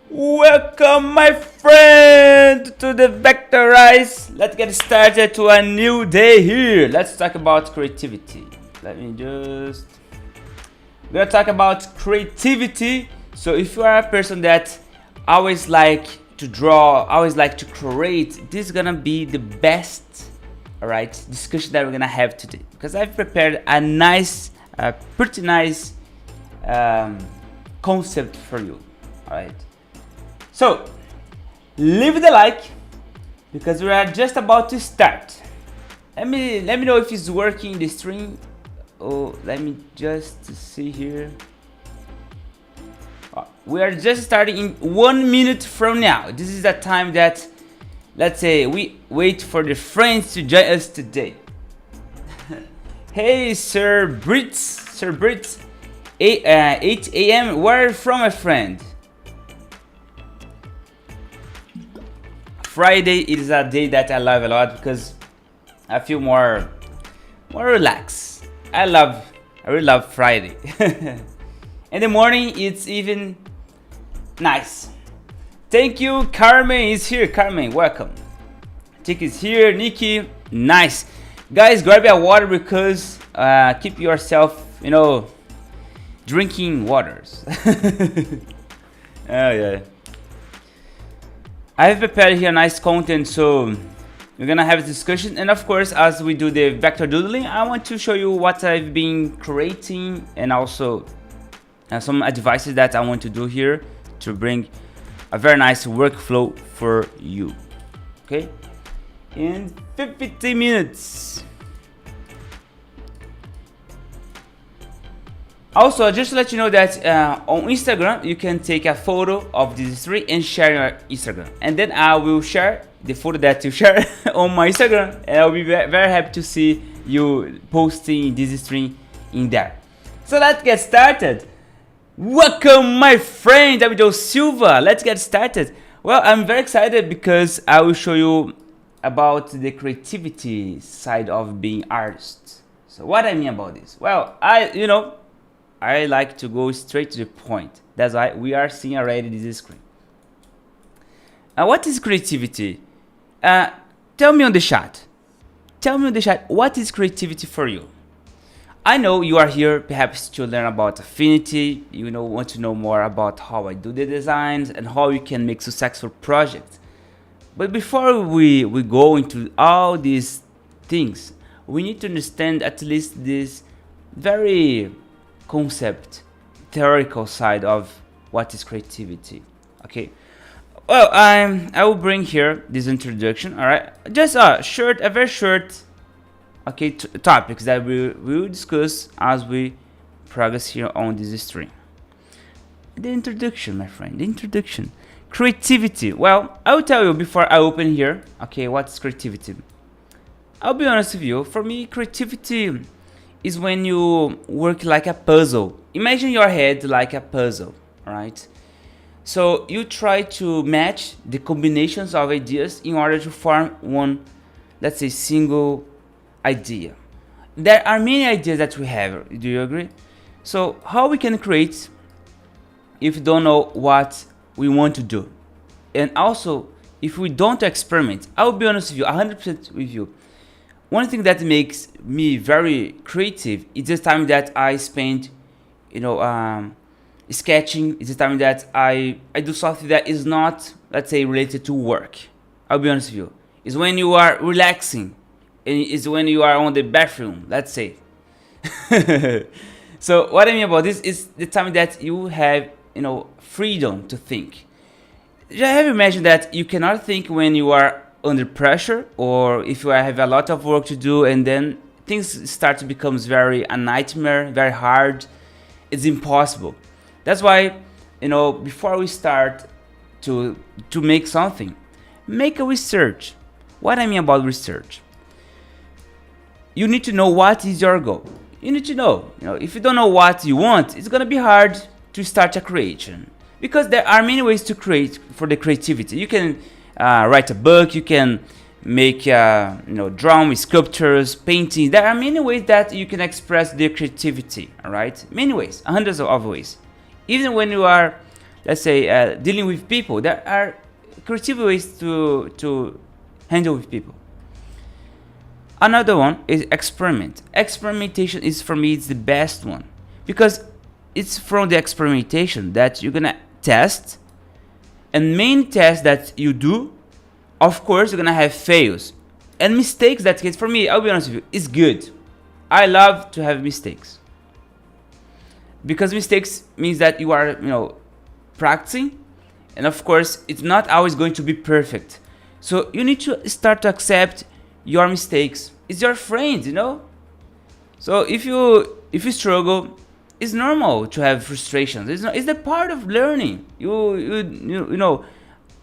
Welcome, my friend, to the Vectorize. Let's get started to a new day here. Let's talk about creativity. We're gonna talk about creativity. So if you are a person that always like to draw, always like to create, this is gonna be the best, all right, discussion that we're gonna have today, because I've prepared a nice, pretty nice concept for you, all right. So leave the like, because we are just about to start. Let me know if it's working the stream. Oh, let me just see here. We are just starting in 1 minute from now. This is the time that, let's say, we wait for the friends to join us today. Hey, Sir Brits, 8 a.m. Where are you from, my friend? Friday is a day that I love a lot because I feel more relaxed. I really love Friday. In the morning, it's even nice. Thank you. Carmen is here. Carmen, welcome. Tick is here. Nikki, nice. Guys, grab your water because keep yourself, drinking waters. Oh yeah. I have prepared here nice content, so we're gonna have a discussion, and of course, as we do the vector doodling, I want to show you what I've been creating, and also some advices that I want to do here to bring a very nice workflow for you. Okay, in 50 minutes. Also, just to let you know that on Instagram, you can take a photo of this tree and share your Instagram. And then I will share the photo that you share on my Instagram. And I'll be very happy to see you posting this tree in there. So let's get started. Welcome, my friend, Abdul Silva. Let's get started. Well, I'm very excited because I will show you about the creativity side of being artist. So what I mean about this? Well, I like to go straight to the point. That's why we are seeing already this screen. What is creativity? Tell me on the chat. Tell me on the chat, what is creativity for you? I know you are here perhaps to learn about Affinity. Want to know more about how I do the designs and how you can make successful projects. But before we go into all these things, we need to understand at least this very concept, theoretical side of what is creativity. Okay, well, I will bring here this introduction. All right, just a very short topics that we will discuss as we progress here on this stream. The introduction, my friend, the introduction. Creativity. Well, I will tell you before I open here, okay, what's creativity. I'll be honest with you, for me, creativity is when you work like a puzzle. Imagine your head like a puzzle, right? So you try to match the combinations of ideas in order to form one, let's say, single idea. There are many ideas that we have, do you agree? So how we can create if we don't know what we want to do? And also, if we don't experiment, I will be honest with you, 100% with you. One thing that makes me very creative is the time that I spend, sketching. It's the time that I do something that is not, let's say, related to work. I'll be honest with you. It's when you are relaxing, and it's when you are on the bathroom, let's say. So what I mean about this is the time that you have, freedom to think. Have you imagined that you cannot think when you are under pressure, or if you have a lot of work to do, and then things start to become a nightmare, very hard. It's impossible. That's why, before we start to make something, make a research. What I mean about research, you need to know what is your goal. You need to know, if you don't know what you want, it's gonna be hard to start a creation, because there are many ways to create for the creativity. You can write a book, you can make drawing, sculptures, painting. There are many ways that you can express their creativity. All right, many ways, hundreds of ways. Even when you are let's say dealing with people. There are creative ways to handle with people. Another one is experiment. Experimentation is, for me, it's the best one, because it's from the experimentation that you're gonna test, and main test that you do, of course, you're gonna have fails and mistakes. That case, for me, I'll be honest with you, is good. I love to have mistakes, because mistakes means that you are, practicing, and of course, it's not always going to be perfect. So you need to start to accept your mistakes. It's your friend, So if you struggle, it's normal to have frustrations. It's the part of learning. Do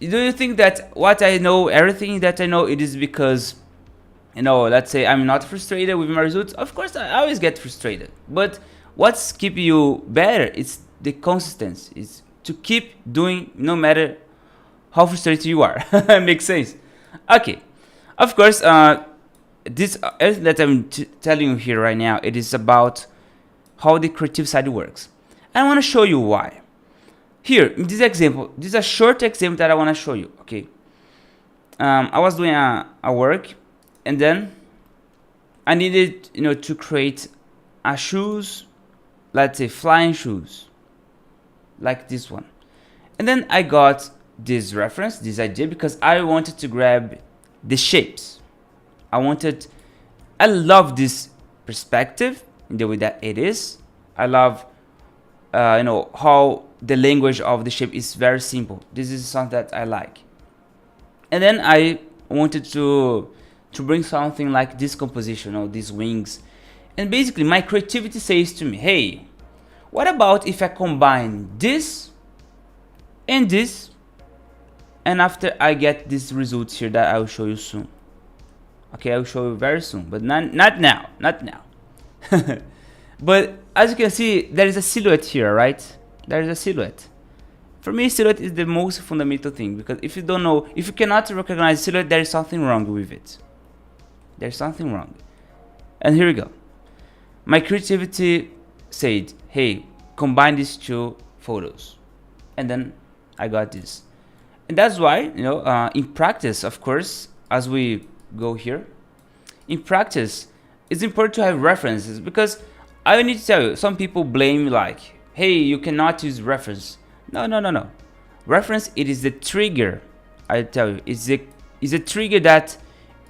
you think that what I know, everything that I know, it is because, let's say I'm not frustrated with my results? Of course, I always get frustrated. But what's keep you better? It's the consistency. It's to keep doing no matter how frustrated you are. Makes sense. Okay. Of course, this everything that I'm telling you here right now, it is about how the creative side works. I want to show you why. Here, in this example, this is a short example that I want to show you. Okay. I was doing a work, and then I needed, to create a shoes, let's say flying shoes, like this one. And then I got this reference, this idea, because I wanted to grab the shapes. I love this perspective in the way that it is. I love, how the language of the shape is very simple. This is something that I like. And then I wanted to bring something like this composition, these wings. And basically, my creativity says to me, hey, what about if I combine this and this, and after I get these results here that I will show you soon. Okay, I will show you very soon, but not now. But as you can see, there is a silhouette here, right? There is a silhouette. For me, silhouette is the most fundamental thing, because if you don't know, if you cannot recognize silhouette, there is something wrong with it. There's something wrong. And here we go. My creativity said, hey, combine these two photos. And then I got this. And that's why, in practice, of course, as we go here, in practice, it's important to have references, because I need to tell you, some people blame like, hey, you cannot use reference. No. Reference, it is the trigger. I tell you, it's a trigger that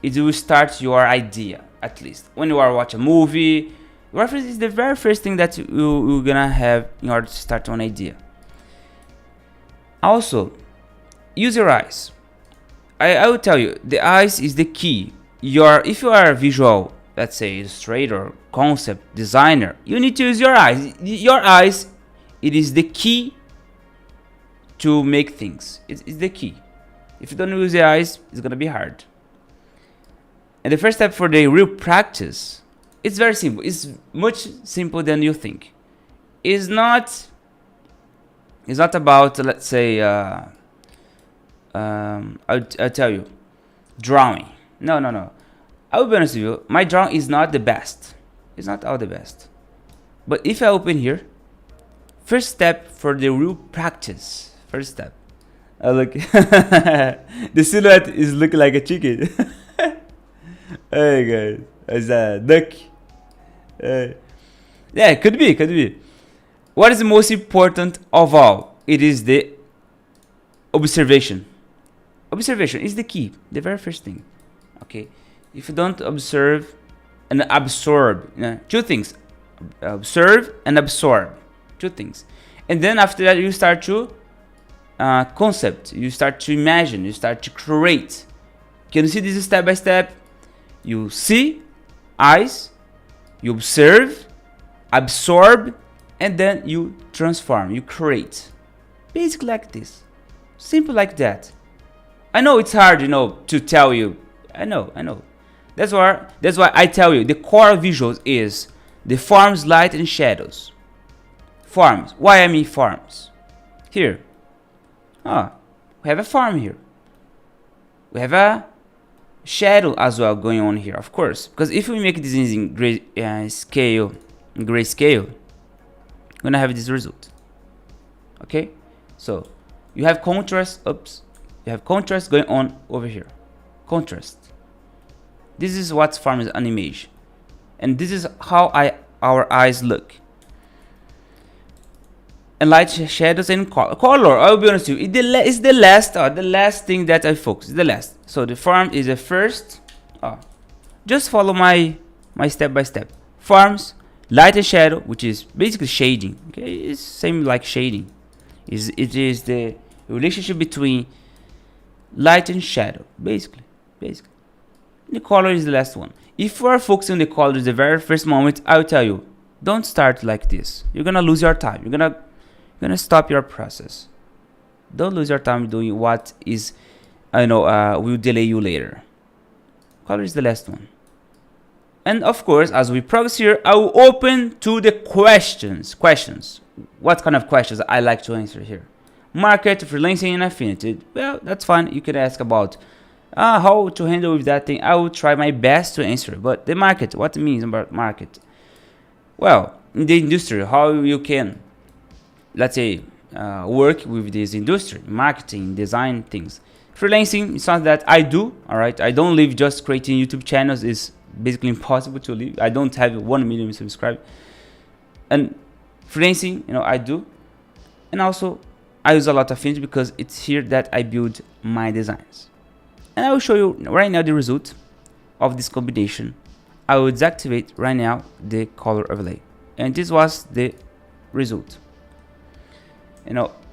it will start your idea. At least when you are watching a movie, reference is the very first thing that you're gonna have in order to start an idea. Also, use your eyes. I will tell you, the eyes is the key. If you are a visual, let's say illustrator, concept designer, you need to use your eyes. Your eyes, it is the key to make things. It's the key. If you don't use the eyes, it's gonna be hard. And the first step for the real practice, it's very simple. It's much simpler than you think. It's not about, let's say, I'll tell you, drawing. No. I will be honest with you, my drawing is not the best. It's not all the best. But if I open here, first step for the real practice. First step. Look, the silhouette is looking like a chicken. Hey guys, it's a duck. Yeah, could be. What is the most important of all? It is the observation. Observation is the key, the very first thing. Okay, if you don't observe and absorb, two things: observe and absorb, two things. And then after that, you start to concept. You start to imagine. You start to create. Can you see this step by step? You see, eyes, you observe, absorb, and then you transform, you create. Basically like this. Simple like that. I know it's hard, to tell you. I know. That's why I tell you, the core of visuals is the forms, light, and shadows. Forms. Why I mean forms? Here. We have a form here. We have a shadow as well going on here, of course, because if we make this in grayscale, we're gonna have this result. Okay, So you have contrast, you have contrast going on over here. Contrast. This is what forms an image. And this is how our eyes look. And light, shadows, and color. I will be honest with you. It's the last thing that I focus. The last. So the form is the first. Just follow my step by step. Forms, light and shadow, which is basically shading. Okay, it's same like shading. It is the relationship between light and shadow, basically. The color is the last one. If you are focusing on the color the very first moment, I will tell you, don't start like this. You're gonna lose your time. You're gonna stop your process. Don't lose your time doing what is, will delay you later. Color is the last one. And of course, as we progress here, I will open to the questions. What kind of questions I like to answer here? Market, freelancing, and Affinity. Well, that's fine. You could ask about how to handle with that thing. I will try my best to answer. But the market, what it means about market? Well, in the industry, how you can, let's say, work with this industry, marketing, design things. Freelancing is something that I do. All right, I don't live just creating YouTube channels. It's basically impossible to live. I don't have 1 million subscribers. And freelancing, I do. And also, I use a lot of Affinity because it's here that I build my designs. And I will show you right now the result of this combination. I will deactivate right now the color overlay. And this was the result.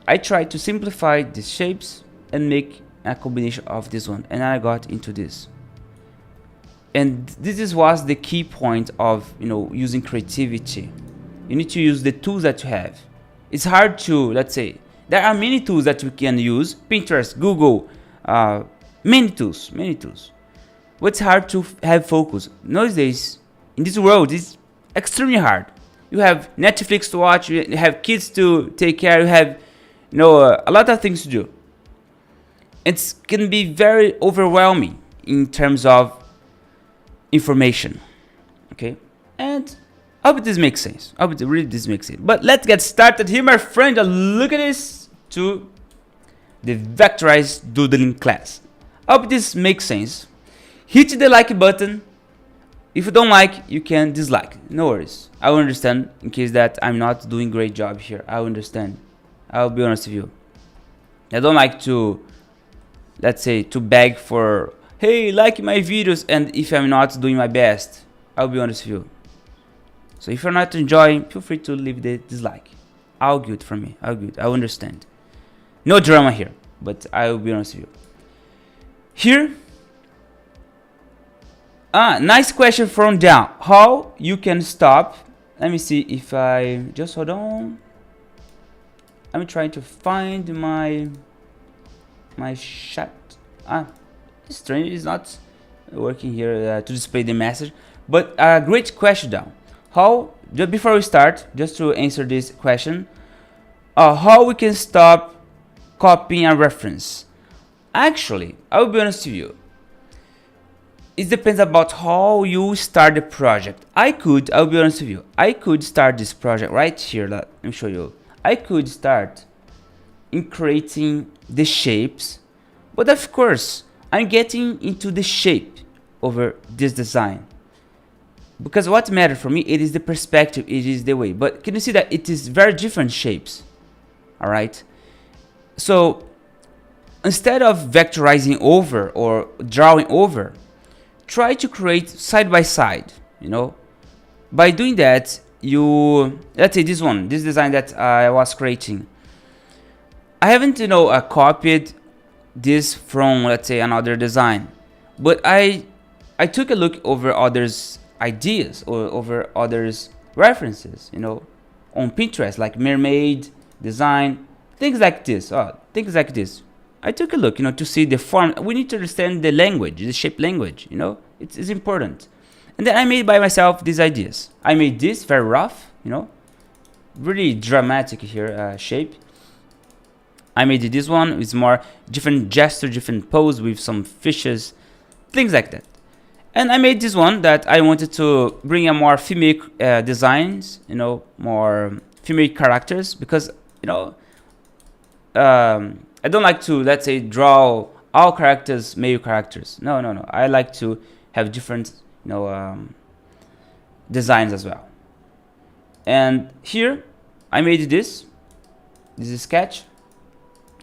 I tried to simplify the shapes and make a combination of this one. And I got into this. And this was the key point of using creativity. You need to use the tools that you have. It's hard to, let's say, there are many tools that we can use. Pinterest, Google, many tools. But it's hard to have focus. Nowadays, in this world, it's extremely hard. You have Netflix to watch, you have kids to take care, you have a lot of things to do. It can be very overwhelming in terms of information. Okay, and I hope this makes sense. I hope this makes sense. But let's get started here, my friend. Look at this to the vectorized doodling class. I hope this makes sense. Hit the like button. If you don't like, you can dislike. No worries. I will understand in case that I'm not doing a great job here. I will understand. I'll be honest with you. I don't like to, let's say, to beg for, hey, like my videos, and if I'm not doing my best, I'll be honest with you. So if you're not enjoying, feel free to leave the dislike. All good for me. All good. I understand. No drama here, but I will be honest with you. Here, nice question from Jhon. How you can stop? Let me see if I just hold on. I'm trying to find my chat. It's strange. It's not working here to display the message. But a great question, Jhon. How, just before we start, just to answer this question, how we can stop copying a reference? Actually, I will be honest with you. It depends about how you start the project. I'll be honest with you. I could start this project right here. Let me show you. I could start in creating the shapes, but of course, I'm getting into the shape over this design. Because what matters for me, it is the perspective, it is the way. But can you see that it is very different shapes? All right. So instead of vectorizing over or drawing over, try to create side by side. By doing that, let's say this design that I was creating. I haven't copied this from, let's say, another design, but I took a look over others' ideas or over others' references, on Pinterest, like mermaid design, things like this. I took a look, to see the form. We need to understand the language, the shape language, it's important. And then I made by myself these ideas. I made this very rough, really dramatic here shape. I made this one with more different gesture, different pose with some fishes, things like that. And I made this one that I wanted to bring a more female designs, more female characters, because I don't like to, let's say, draw all characters male characters. No, no, no. I like to have different, designs as well. And here I made this is sketch,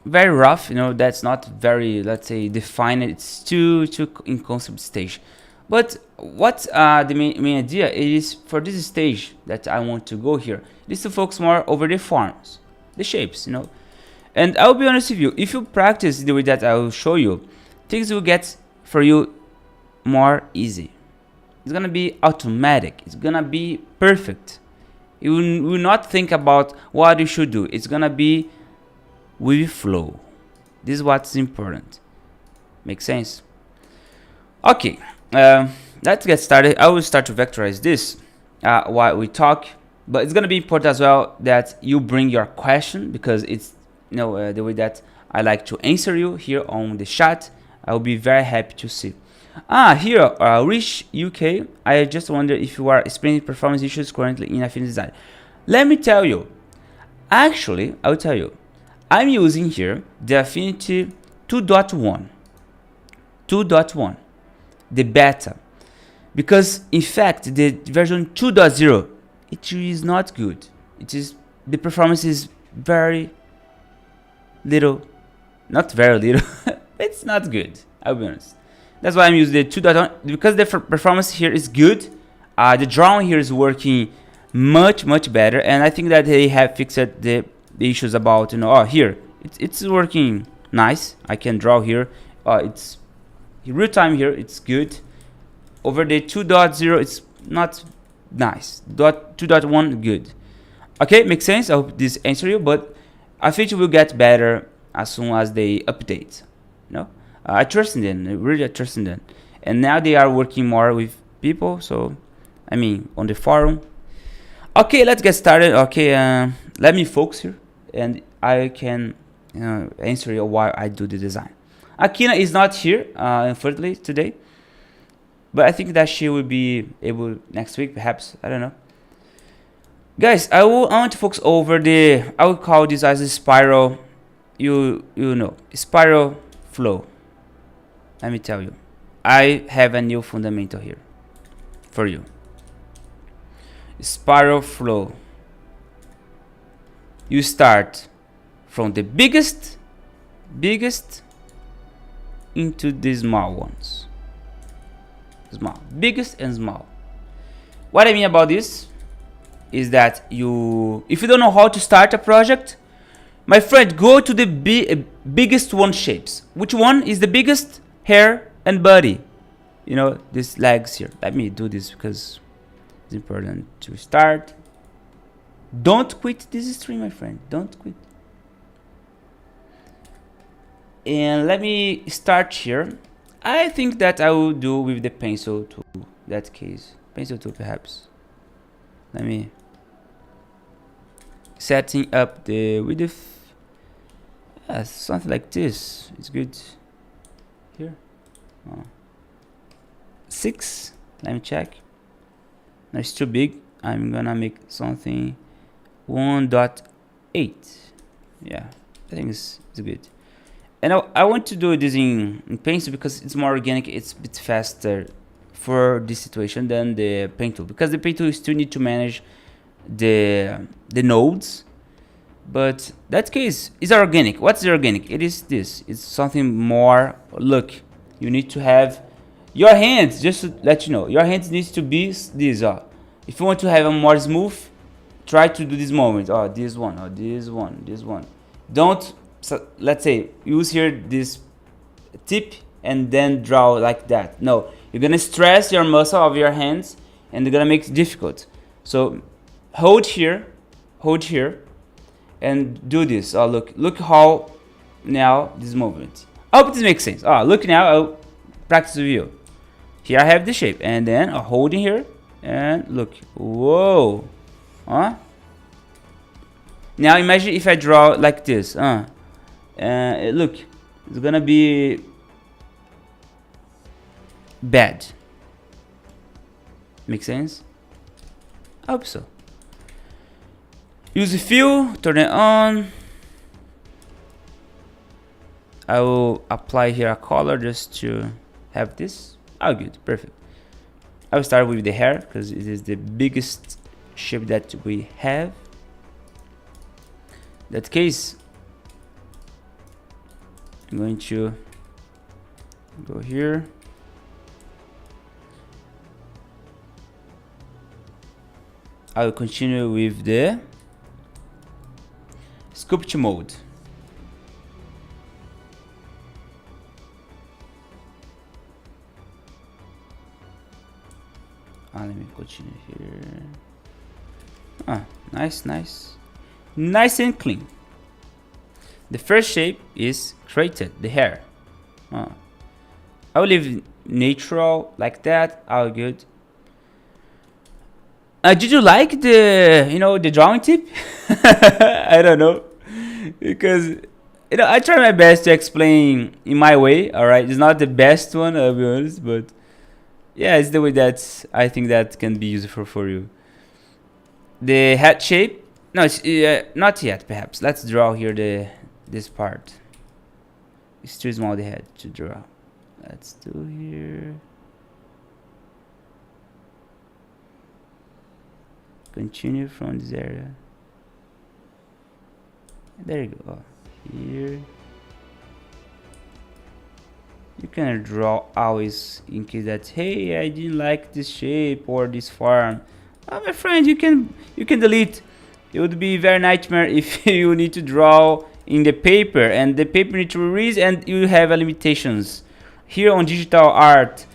very rough, that's not very, let's say, defined. It's too in concept stage. But what the main idea is for this stage that I want to go here is to focus more over the forms, the shapes, And I'll be honest with you, if you practice the way that I will show you, things will get for you more easy. It's gonna be automatic. It's gonna be perfect. You will not think about what you should do. It's gonna be with flow. This is what's important. Make sense? Okay, let's get started. I will start to vectorize this while we talk, but it's gonna be important as well that you bring your question, because it's the way that I like to answer you here on the chat. I will be very happy to see. Here, Rich UK, I just wonder if you are experiencing performance issues currently in Affinity Design. Let me tell you, actually, I will tell you, I'm using here the Affinity 2.1, the beta, because in fact the version 2.0, it is not good. The performance is very little, not very little, it's not good, I'll be honest. That's why I'm using the 2.1, because the performance here is good. The drawing here is working much better, and I think that they have fixed the issues about, here it's working nice. I can draw here. It's real time here, it's good. Over the 2.0 it's not nice. 2.1 good. Okay, makes sense. I hope this answers you, but I think it will get better as soon as they update. I trust in them, really trust in them. And now they are working more with people, so on the forum. Okay, let's get started. Okay, let me focus here, and I can answer you why I do the design. Akina is not here, unfortunately, today, but I think that she will be able next week, perhaps. I don't know. Guys, I want to focus over I will call this as a spiral. Spiral flow. Let me tell you, I have a new fundamental here for you. Spiral flow. You start from the biggest into the small ones. Biggest and small. What I mean about this is that if you don't know how to start a project, my friend, go to the biggest one shapes. Which one is the biggest? Hair and body. These legs here. Let me do this because it's important to start. Don't quit this stream, my friend. Don't quit. And let me start here. I think that I will do with the pencil tool. That case, pencil tool perhaps. Let me setting up the width. Something like this. It's good. Here. 6. Let me check. No, it's too big. I'm gonna make something 1.8. Yeah, I think it's good. And I want to do this in pencil because it's more organic. It's a bit faster for this situation than the pen tool, because the pen tool still need to manage the nodes. But that case is organic. What's the organic? It is this. It's something more. Look, you need to have your hands. Just to let you know, your hands needs to be this. If you want to have a more smooth, try to do this moment. This one. This one. Don't. So let's say use here this tip and then draw like that. No, you're gonna stress your muscle of your hands, and they're gonna make it difficult. So hold here, and do this. Look how now this movement. I hope this makes sense. Look now. I'll practice with you. Here I have the shape, and then holding here, and look. Whoa. Now imagine if I draw like this. Look, it's gonna be bad. Make sense? I hope so. Use the fill, turn it on. I will apply here a color just to have this. Oh, good, perfect. I will start with the hair because it is the biggest shape that we have. In that case, I'm going to go here. I will continue with the sculpt mode. Let me continue here. Nice, nice. Nice and clean. The first shape is created, the hair. I will leave natural like that. All good. Did you like the drawing tip? I don't know, because I try my best to explain in my way. All right, it's not the best one, I'll be honest, but yeah, it's the way that I think that can be useful for you. The head shape, no, it's not yet. Perhaps let's draw here this part. It's too small the head to draw. Let's do here. Continue from this area. There you go. Here. You can draw always in case that, hey, I didn't like this shape or this form. My friend, you can delete. It would be very nightmare if you need to draw in the paper and the paper need to erase and you have limitations. Here on digital art,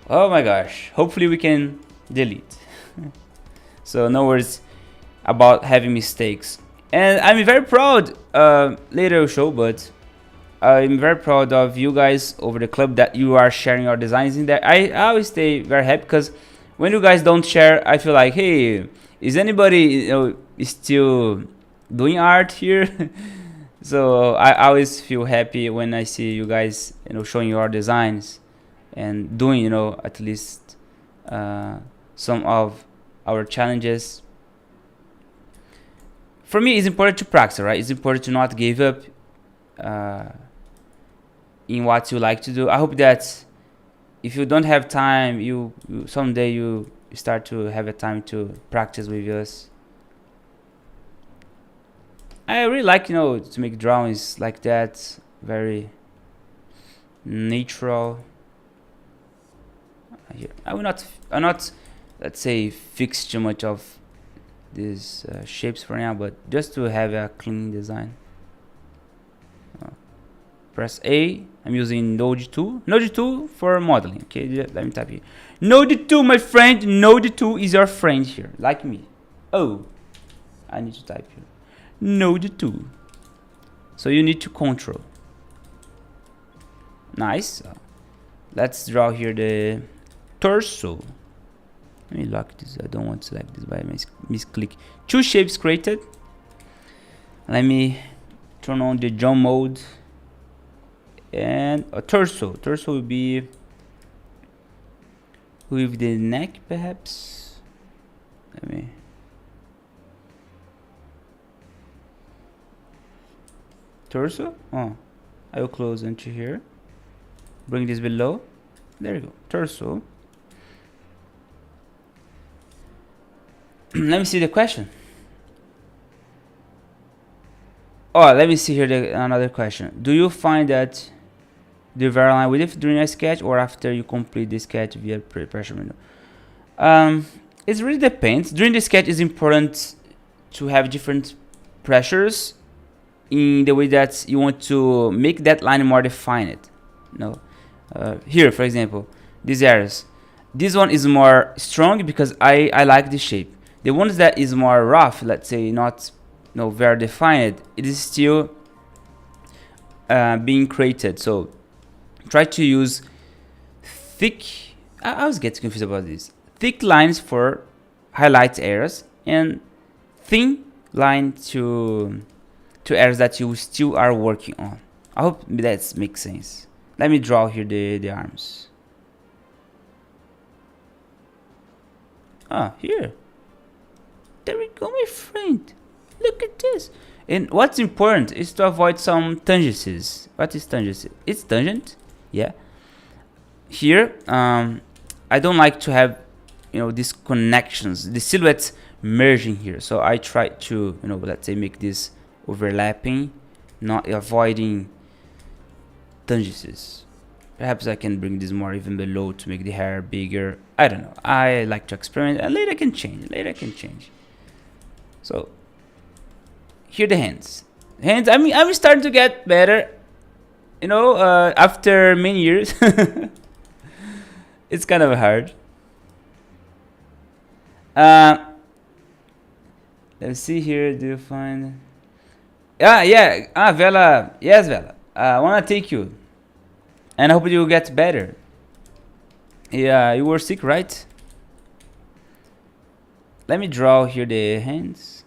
oh my gosh, hopefully we can delete. So no worries about having mistakes. And I'm very proud, later I'll show, but I'm very proud of you guys over the club that you are sharing your designs in there. I always stay very happy because when you guys don't share, I feel like, hey, is anybody still doing art here? So I always feel happy when I see you guys showing your designs and doing at least some of our challenges. For me, it's important to practice, right? It's important to not give up in what you like to do. I hope that if you don't have time, you someday you start to have a time to practice with us. I really like to make drawings like that, very natural. Here, I'm not let's say fix too much of these shapes for now, but just to have a clean design. Press A. I'm using Node 2. Node 2 for modeling. Okay, let me type here. Node 2, my friend. Node 2 is your friend here, like me. Oh, I need to type here. Node 2. So you need to control. Nice. Let's draw here the torso. Let me lock this. I don't want to select this by misclick. Two shapes created. Let me turn on the Jhon mode. And a torso. Torso will be with the neck, perhaps. Let me. Torso. Oh, I will close into here. Bring this below. There you go. Torso. Let me see the question. Oh, let me see here another question. Do you find that the very line with it during a sketch or after you complete the sketch via pressure window? It really depends. During the sketch, it's important to have different pressures in the way that you want to make that line more defined. Here, for example, these areas. This one is more strong because I like the shape. The ones that is more rough, let's say, not very defined, it is still being created. So try to use thick. I always get confused about this. Thick lines for highlight areas and thin line to areas that you still are working on. I hope that makes sense. Let me draw here the arms. Here. There we go, my friend. Look at this. And what's important is to avoid some tangencies. What is tangent? It's tangent, yeah. Here, I don't like to have, these connections, the silhouettes merging here. So I try to, let's say make this overlapping, not avoiding tangencies. Perhaps I can bring this more even below to make the hair bigger. I don't know. I like to experiment, and later I can change. So here the hands. I'm starting to get better. After many years. It's kind of hard. Let's see here. Do you find? Yeah. Vela. Yes, Vela. I wanna take you, and I hope you get better. Yeah, you were sick, right? Let me draw here the hands.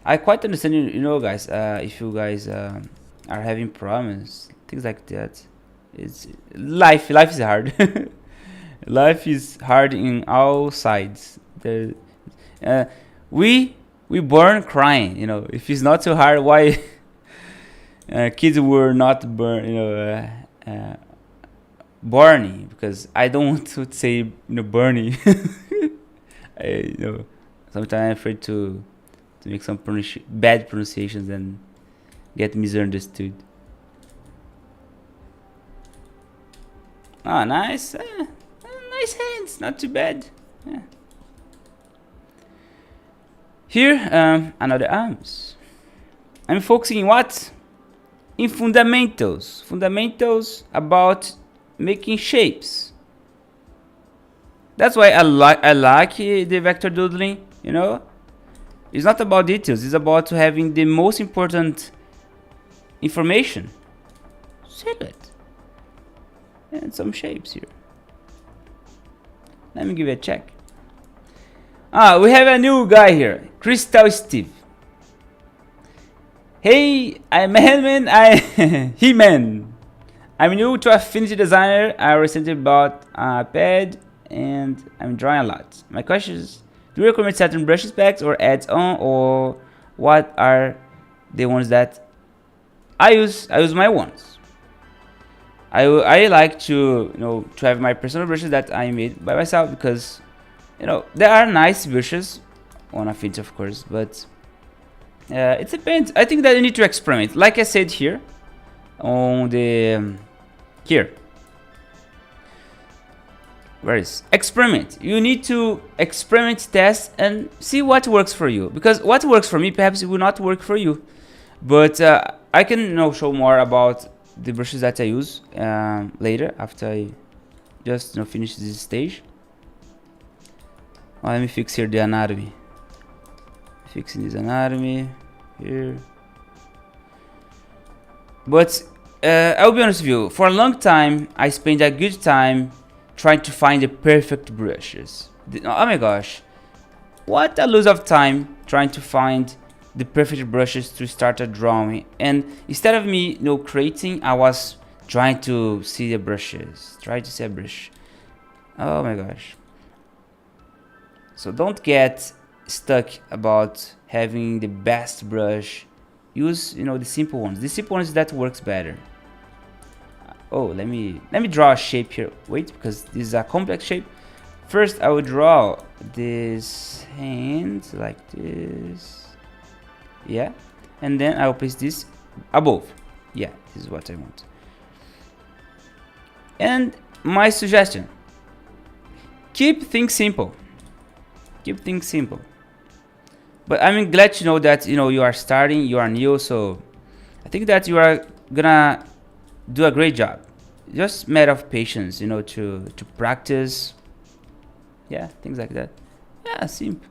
I quite understand, guys. If you guys are having problems, things like that. It's life. Life is hard. Life is hard in all sides. We born crying. If it's not so hard, why kids were not born? Borny, because I don't want to say burny. Sometimes I'm afraid to make some bad pronunciations and get misunderstood. Ah, nice. Nice hands, not too bad. Yeah. Here, another arms. I'm focusing in what? In fundamentals. Fundamentals about making shapes. That's why I like the vector doodling. It's not about details. It's about having the most important information. Silhouette. And some shapes here. Let me give it a check. We have a new guy here, Crystal Steve. Hey, I'm He-Man. He-Man. I'm new to Affinity Designer. I recently bought a pad and I'm drawing a lot. My question is, do you recommend certain brushes packs or add-on, or what are the ones that I use? I use my ones. I like to to have my personal brushes that I made by myself, because there are nice brushes on Affinity, of course, but it depends. I think that you need to experiment, like I said here on the here. Where is experiment? You need to experiment, test, and see what works for you, because what works for me perhaps it will not work for you. But I can show more about the brushes that I use later, after I just finish this stage. Let me fix here the anatomy. Fixing this anatomy here. But I'll be honest with you, for a long time I spent a good time trying to find the perfect brushes. Oh my gosh, what a lose of time trying to find the perfect brushes to start a drawing. And instead of me creating, I was trying to see the brushes, try to see a brush. Oh my gosh. So don't get stuck about having the best brush. Use the simple ones, that works better. Oh, let me draw a shape here. Wait, because this is a complex shape. First I will draw this hand like this. Yeah, and then I will place this above. Yeah, this is what I want. And my suggestion, keep things simple. But I'm glad to know that you are starting, you are new, so I think that you are gonna do a great job. Just matter of patience, to practice. Yeah, things like that. Yeah, simple.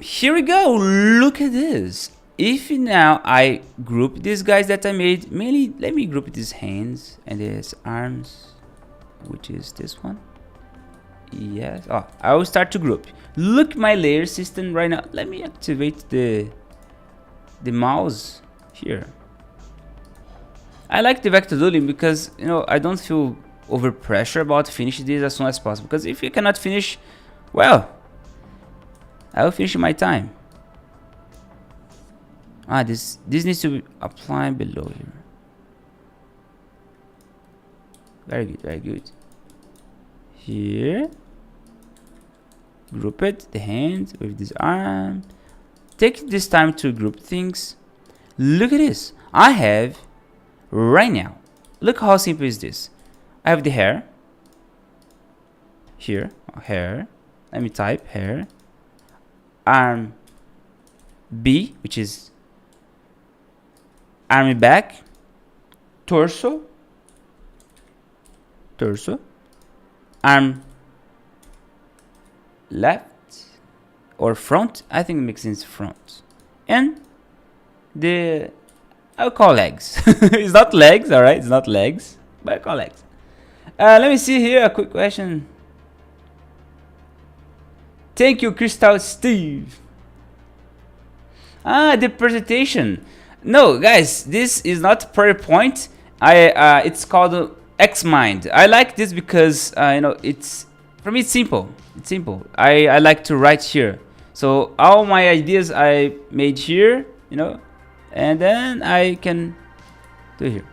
Here we go. Look at this. If now I group these guys that I made, mainly let me group these hands and these arms, which is this one. Yes. Oh, I will start to group. Look my layer system right now. Let me activate the mouse here. I like the vector doodling because I don't feel over pressure about finishing this as soon as possible. Because if you cannot finish, well, I will finish in my time. This needs to be applied below here. Very good, very good. Here, group it, the hand with this arm. Take this time to group things. Look at this. I have right now. Look how simple is this. I have the hair here. Hair. Let me type hair. Arm B, which is arm back. Torso. Arm left or front. I think it makes sense front. And I'll call legs. It's not legs, alright? It's not legs, but I call legs. Let me see here a quick question. Thank you, Crystal Steve. The presentation. No, guys, this is not PowerPoint. It's called Xmind. I like this because it's for me it's simple. It's simple. I like to write here. So all my ideas I made here, and then I can do here.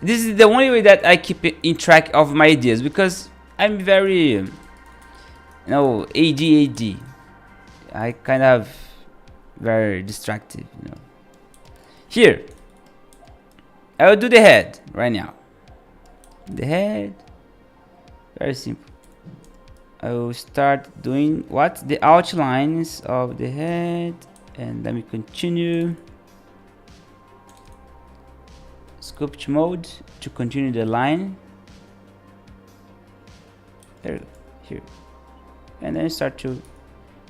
This is the only way that I keep in track of my ideas because I'm very ADD. I kind of very distracted, Here, I will do the head right now. The head, very simple. I will start doing the outlines of the head, and let me continue. Sculpt mode to continue the line. There we go, here, and then start to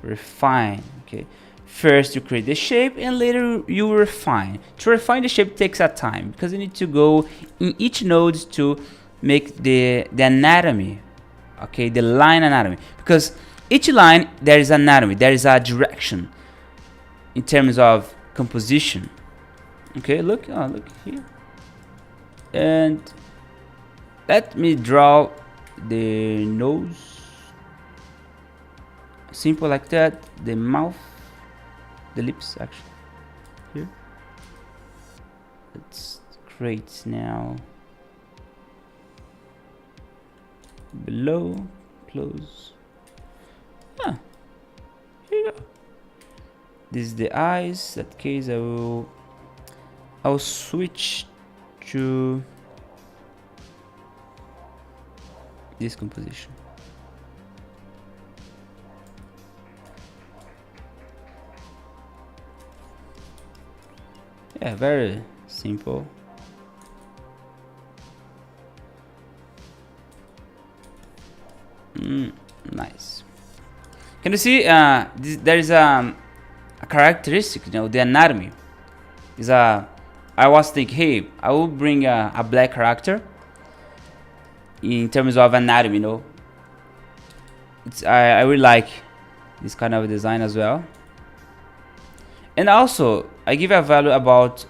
refine. Okay, first you create the shape, and later you refine. To refine the shape takes a time because you need to go in each node to make the anatomy. Okay, the line anatomy, because each line there is anatomy, there is a direction in terms of composition. Okay, look here, and let me draw the nose, simple like that. The mouth, the lips, actually here. Let's create now below, close. Here you go. This is the eyes. In that case, I'll switch to this composition. Yeah, very simple. Nice. Can you see there is a characteristic, the anatomy is I was thinking, hey, I will bring a black character in terms of anatomy, I really like this kind of design as well. And also I give a value about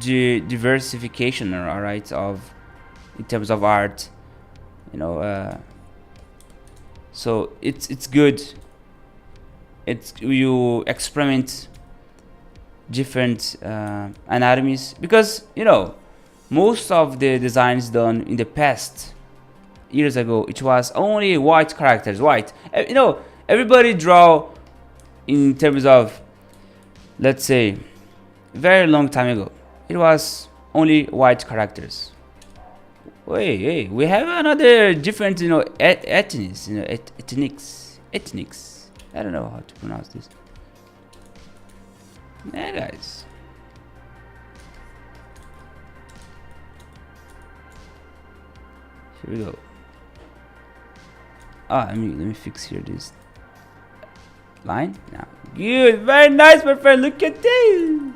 the diversification, alright, of in terms of art, so it's good. You experiment different anatomies, because most of the designs done in the past years ago, it was only white characters, white. Everybody draw in terms of, let's say, very long time ago. It was only white characters. Wait, we have another different, ethnics, ethnics. I don't know how to pronounce this. Yeah, guys. Here we go. Let me fix here this line. Now, good, very nice, my friend. Look at this.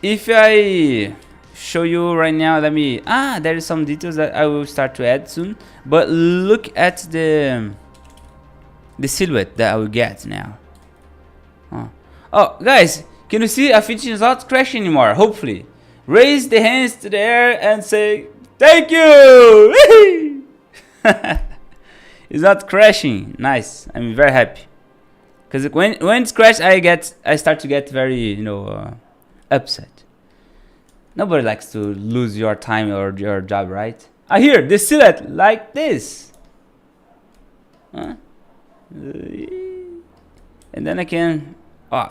If I show you right now, let me there is some details that I will start to add soon, but look at the silhouette that I will get now. Oh guys, can you see Affinity is not crashing anymore? Hopefully raise the hands to the air and say thank you. It's not crashing. Nice, I'm very happy because when it's crashed, I start to get very upset. Nobody likes to lose your time or your job, right? I hear the silhouette like this. Huh? And then I can,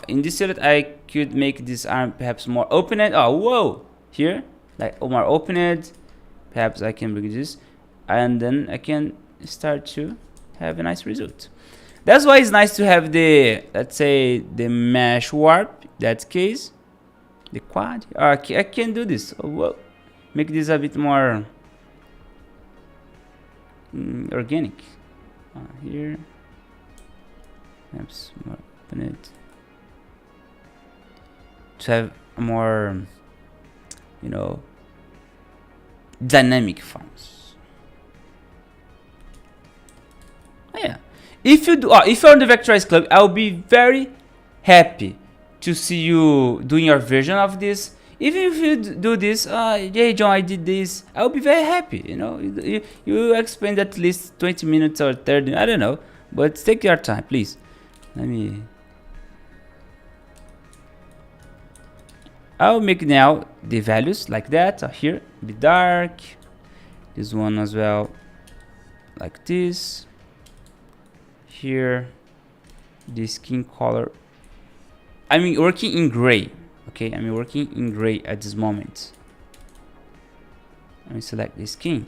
in this silhouette I could make this arm perhaps more open it. Oh, whoa! Here, like more open it. Perhaps I can bring this, and then I can start to have a nice result. That's why it's nice to have the, let's say, the mesh warp. That case, the quad. I can do this. Oh, whoa. Make this a bit more organic. Here, perhaps more open it to have a more, dynamic fonts. Oh, yeah. If you're on the Vectorize Club, I'll be very happy to see you doing your version of this. Even if you do this, hey Jhon, I did this, I'll be very happy. You explained at least 20 minutes or 30, I don't know, but take your time, please. I'll make now the values like that. Here, be dark. This one as well, like this. Here, the skin color. I'm working in gray. Okay, I'm working in gray at this moment. Let me select the skin.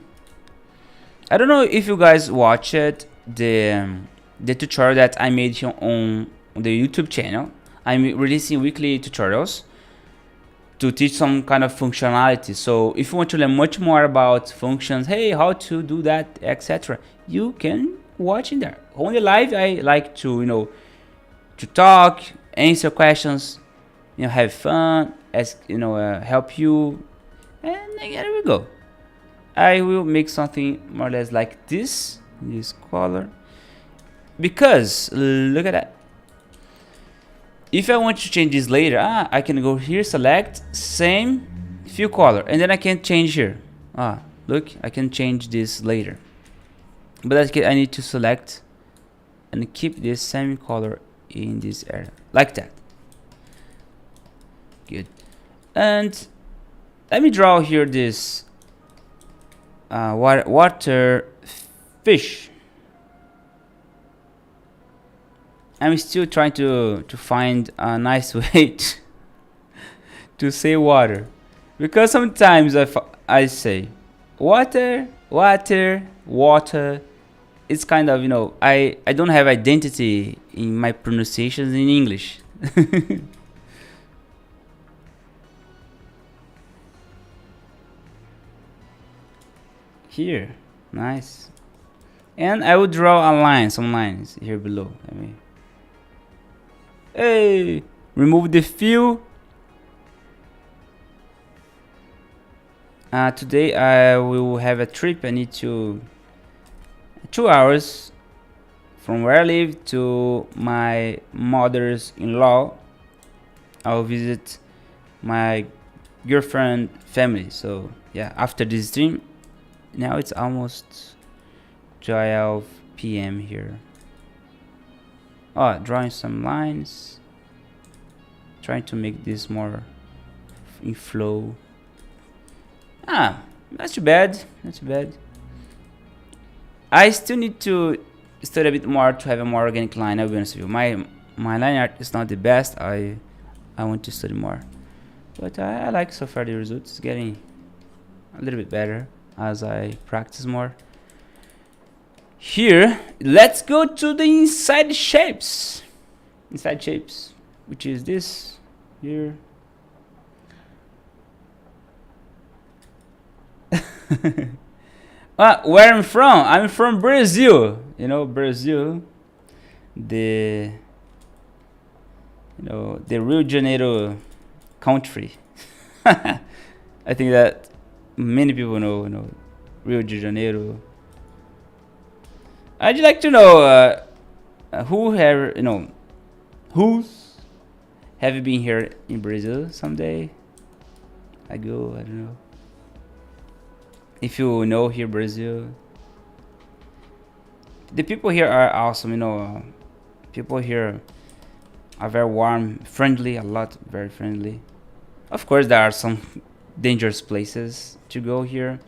I don't know if you guys watched the tutorial that I made here on the YouTube channel. I'm releasing weekly tutorials to teach some kind of functionality. So if you want to learn much more about functions, hey, how to do that, etc., you can watch in there. On the live, I like to to talk, answer questions, have fun, ask, help you, and there we go. I will make something more or less like this color, because look at that. If I want to change this later, I can go here, select same fill color, and then I can change here. Look, I can change this later, but I need to select and keep this same color in this area, like that. Good. And let me draw here this water fish. I'm still trying to find a nice way to say water, because sometimes I say water. It's kind of, I don't have identity in my pronunciations in English. Here, nice. And I will draw a line, some lines here below. Hey, remove the fill. Today I will have a trip. I need 2 hours from where I live to my mother's-in-law. I'll visit my girlfriend family. So yeah, after this stream, now it's almost 12 p.m. here. Drawing some lines, trying to make this more in flow. Not too bad. I still need to study a bit more to have a more organic line. I'll be honest with you. My line art is not the best. I want to study more, but I like so far the results. It's getting a little bit better as I practice more. Here, let's go to the inside shapes, which is this here. Where I'm from Brazil. Brazil, the Rio de Janeiro country. I think that many people know Rio de Janeiro. I'd like to know who's have been here in Brazil someday. I don't know. If you know here Brazil, the people here are awesome. People here are very warm, friendly, a lot, very friendly. Of course, there are some dangerous places to go here.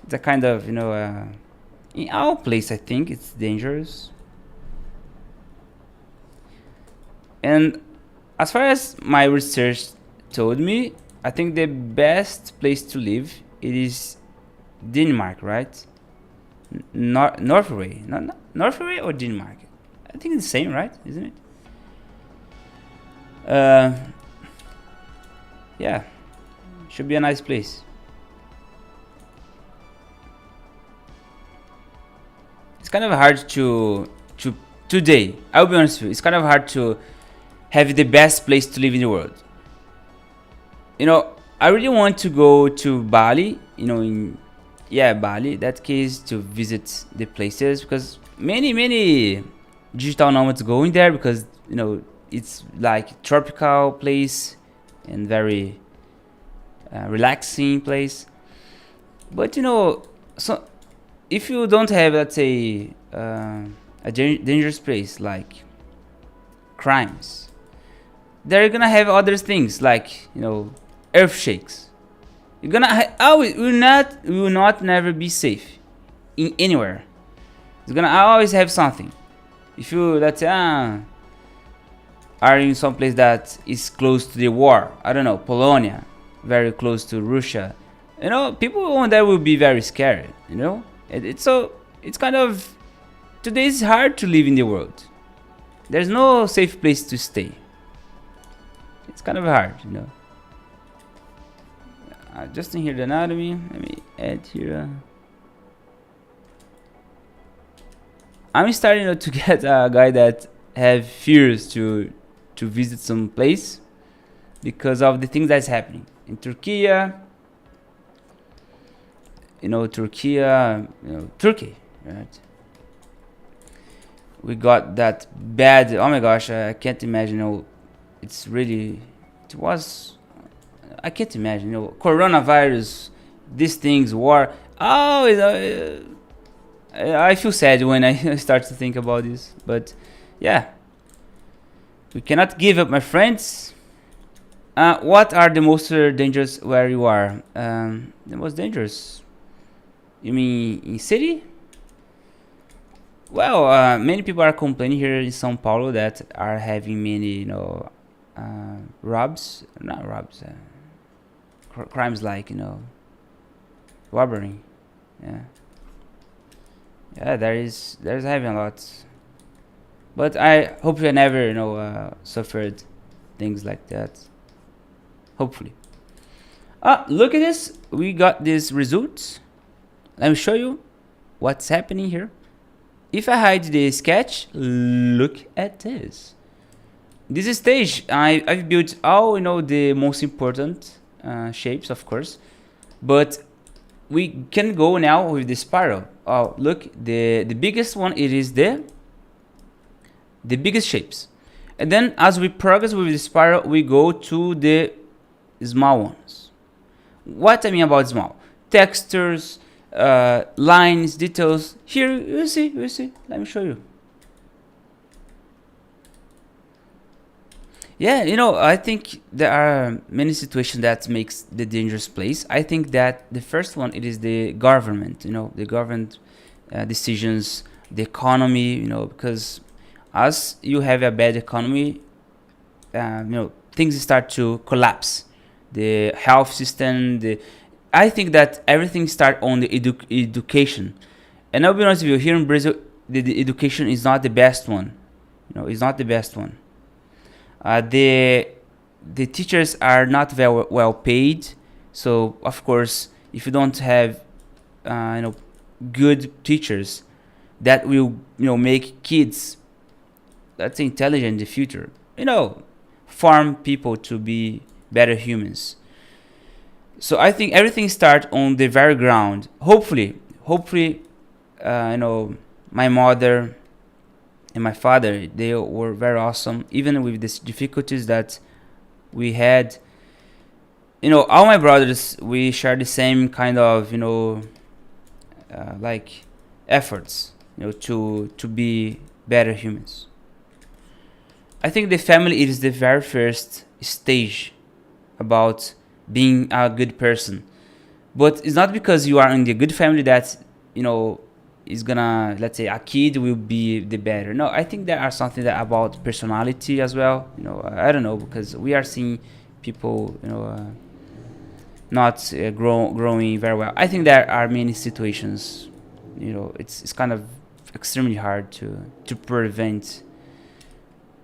It's a kind of, in our place, I think it's dangerous. And as far as my research told me, I think the best place to live it is Denmark, right? Norway, not Norway or Denmark. I think it's the same, right? Isn't it? Yeah, should be a nice place. It's kind of hard to today. I'll be honest with you. It's kind of hard to have the best place to live in the world. I really want to go to Bali. Bali. That case to visit the places because many digital nomads going there because it's like tropical place and very relaxing place. But so if you don't have, let's say, a dangerous place like crimes, they're gonna have other things like earth shakes. You're gonna always will not never be safe in anywhere. It's gonna always have something. If you let's say are in some place that is close to the war, I don't know, Polonia, very close to Russia, people on there will be very scared. It's kind of today it's hard to live in the world. There's no safe place to stay. It's kind of hard. Just in here the anatomy. Let me add here. I'm starting to get a guy that have fears to visit some place because of the things that's happening in Turkey. Turkey, right? We got that bad. Oh my gosh, I can't imagine. It's really. It was. I can't imagine. Coronavirus, these things, war. Oh, I feel sad when I start to think about this. But yeah, we cannot give up, my friends. What are the most dangerous where you are? The most dangerous? You mean in city? Well, many people are complaining here in São Paulo that are having many, robs, not robs, crimes like, robbery. Yeah, there's having a lot. But I hope you never, suffered things like that. Hopefully. Look at this. We got these results. Let me show you what's happening here. If I hide the sketch, look at this. This stage, I've built all the most important shapes, of course, but we can go now with the spiral. Oh, look, the biggest one it is the biggest shapes, and then as we progress with the spiral, we go to the small ones. What I mean about small textures. Lines, details. Here you see. Let me show you. Yeah, I think there are many situations that makes the dangerous place. I think that the first one it is the government. The government decisions, the economy. Because as you have a bad economy, things start to collapse. The health system, I think that everything starts on the education. And I'll be honest with you, here in Brazil, the education is not the best one. It's not the best one. The teachers are not very well paid. So, of course, if you don't have, good teachers that will, make kids, let's say, intelligent in the future, form people to be better humans. So I think everything starts on the very ground. Hopefully, my mother and my father, they were very awesome, even with these difficulties that we had. All my brothers, we share the same kind of, like efforts, to be better humans. I think the family is the very first stage about being a good person. But it's not because you are in the good family that, you know, is gonna, let's say, a kid will be the better. No, I think there are something that about personality as well. You know, I don't know, because we are seeing people, not growing very well. I think there are many situations, you know, it's kind of extremely hard to prevent,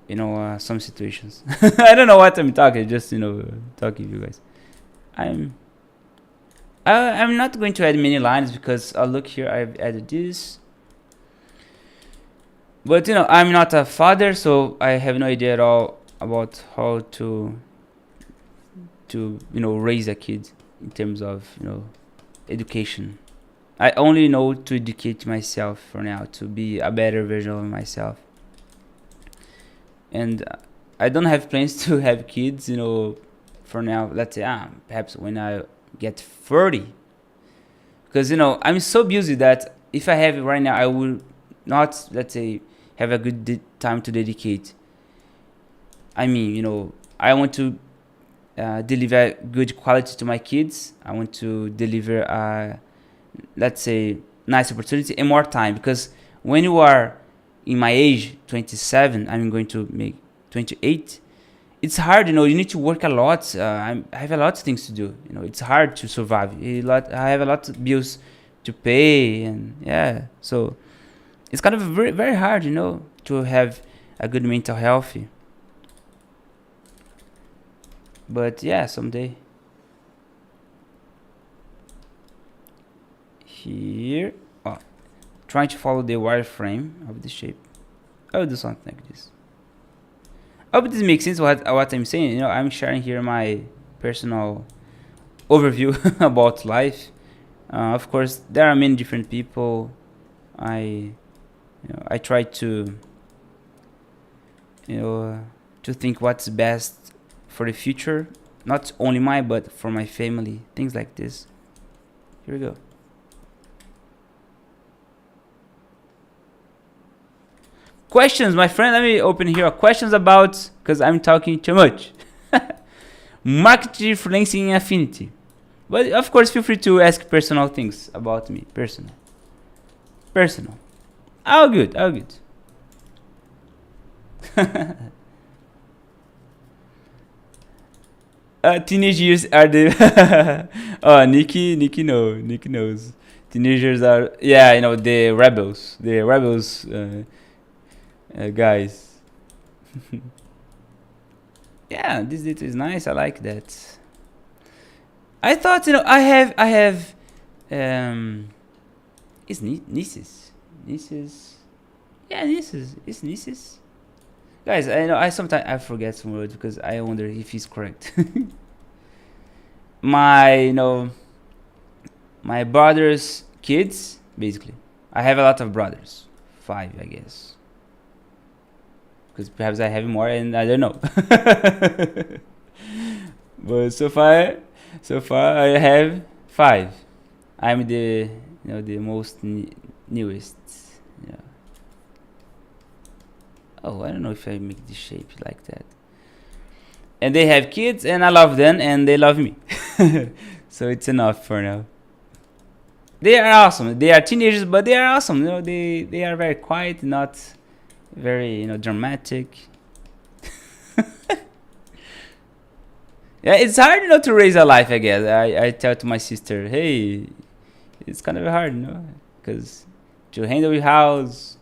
some situations. I don't know what I'm talking, just, talking to you guys. I'm I'm not going to add many lines because look here, I've added this. But I'm not a father, so I have no idea at all about how to raise a kid in terms of education. I only know to educate myself for now, to be a better version of myself. And I don't have plans to have kids, for now. Let's say, perhaps when I get 30. Because, I'm so busy that if I have it right now, I will not, let's say, have a good time to dedicate. I mean, I want to deliver good quality to my kids. I want to deliver, let's say, nice opportunity and more time. Because when you are in my age, 27, I'm going to make 28. It's hard, you need to work a lot. I have a lot of things to do. It's hard to survive. I have a lot of bills to pay, and yeah, so it's kind of very, very hard, to have a good mental health. But yeah, someday. Here, trying to follow the wireframe of the shape. I will do something like this. I hope this makes sense what I'm saying. I'm sharing here my personal overview about life. Of course, there are many different people. I try to to think what's best for the future, not only mine but for my family. Things like this. Here we go. Questions, my friend. Let me open here. Questions about, because I'm talking too much. Marketing, freelancing, Affinity. But of course, feel free to ask personal things about me. Personal. All good. Teenage years are the. Oh, Nikki knows. Teenagers are, yeah, the rebels. Guys. Yeah, this data is nice. I like that. I thought, I have it's nieces. Yeah, nieces. It's nieces. Guys, I know I sometimes I forget some words because I wonder if he's correct. My my brother's kids, basically. I have a lot of brothers. 5, I guess. Because perhaps I have more and I don't know. But so far I have 5. I'm the the most newest. Yeah. Oh, I don't know if I make the shape like that. And they have kids, and I love them, and they love me. So it's enough for now. They are awesome. They are teenagers, but they are awesome. They are very quiet, not very dramatic. Yeah, it's hard to raise a life, I guess. I tell to my sister, hey, it's kind of hard, because to handle your house,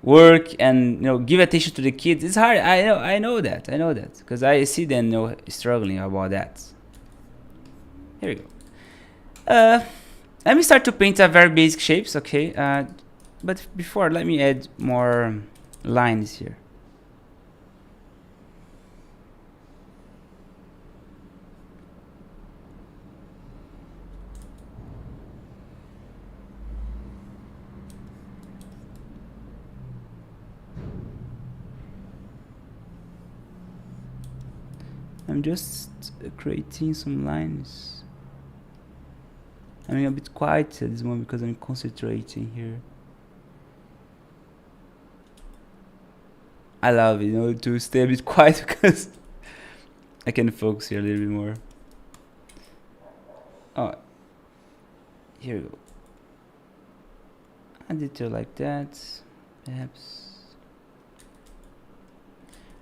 work, and give attention to the kids, it's hard. I know that because I see them struggling about that. Here we go. Let me start to paint a very basic shapes, okay? But before, let me add more lines here. I'm just creating some lines. I'm a bit quiet at this moment because I'm concentrating here. I love, to stay a bit quiet because I can focus here a little bit more. Oh, here we go. A detail like that, perhaps.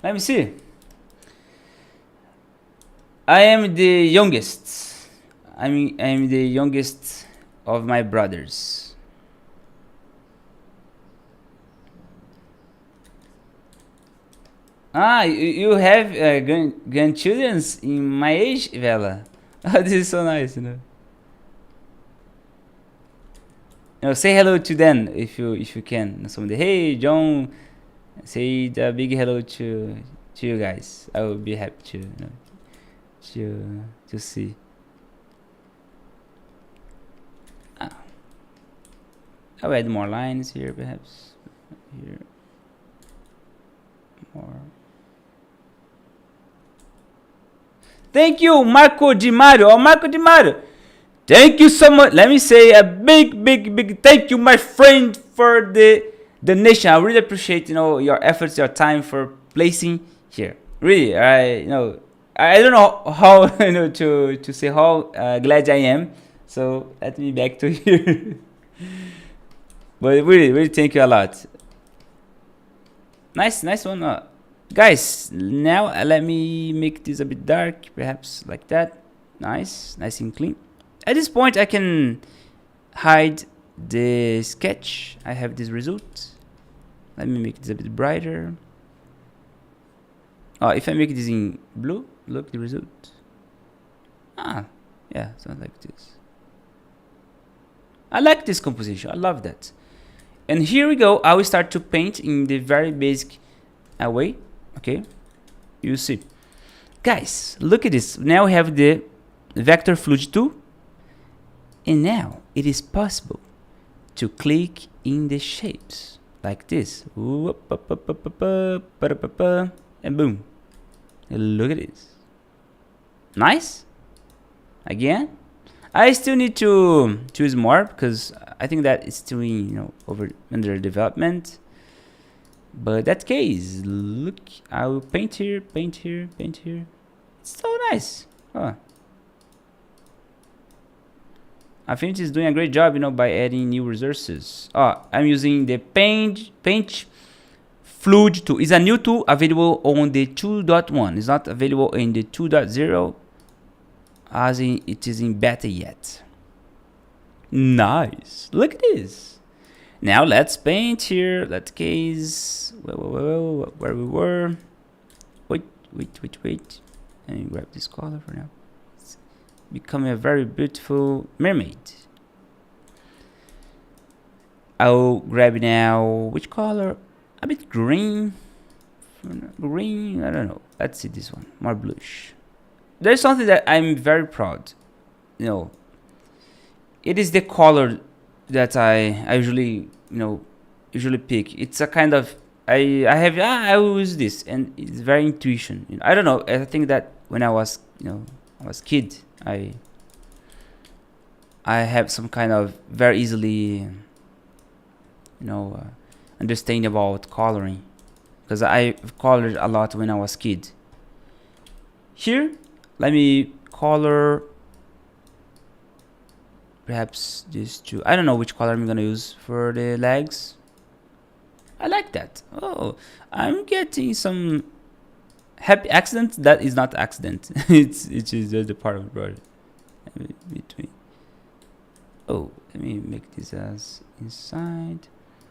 Let me see. I am the youngest. I'm the youngest of my brothers. Ah, you have grandchildren in my age, Vela. Oh, this is so nice, say hello to them if you can. Someday, hey, Jhon, say the big hello to you guys. I will be happy to see. I'll add more lines here, perhaps. Here, more. Thank you, Marco Di Mario. Oh, Marco Di Mario. Thank you so much. Let me say a big thank you, my friend, for the donation. I really appreciate your efforts, your time for placing here. Really, I don't know how to say how glad I am. So let me back to here. But really thank you a lot. Nice one. Guys, now let me make this a bit dark, perhaps like that. Nice and clean. At this point, I can hide the sketch. I have this result. Let me make this a bit brighter. Oh, if I make this in blue, look the result. Yeah, something like this. I like this composition. I love that. And here we go. I will start to paint in the very basic way. Okay, you see. Guys, look at this. Now we have the vector fluid tool. And now it is possible to click in the shapes like this. And boom. Look at this. Nice. Again. I still need to choose more because I think that it's still under development. But that case, look, I will paint here. It's so nice. Oh. Affinity is doing a great job, by adding new resources. Oh, I'm using the paint fluid tool. It's a new tool available on the 2.1. It's not available in the 2.0 as it is in beta yet. Nice. Look at this. Now let's paint here. That case. Where we were. Wait. Let me grab this color for now. It's becoming a very beautiful mermaid. I'll grab now which color? A bit green. Green, I don't know. Let's see this one. More bluish. There's something that I'm very proud. It is the color that I usually pick. It's a kind of I will use this, and it's very intuition. I don't know. I think that when I was kid, I have some kind of very easily understanding about coloring because I colored a lot when I was kid. Here, let me color perhaps these two. I don't know which color I'm gonna use for the legs. I like that. Oh, I'm getting some happy accident. That is not accident. It's just the part of the project between. Oh, let me make this as inside.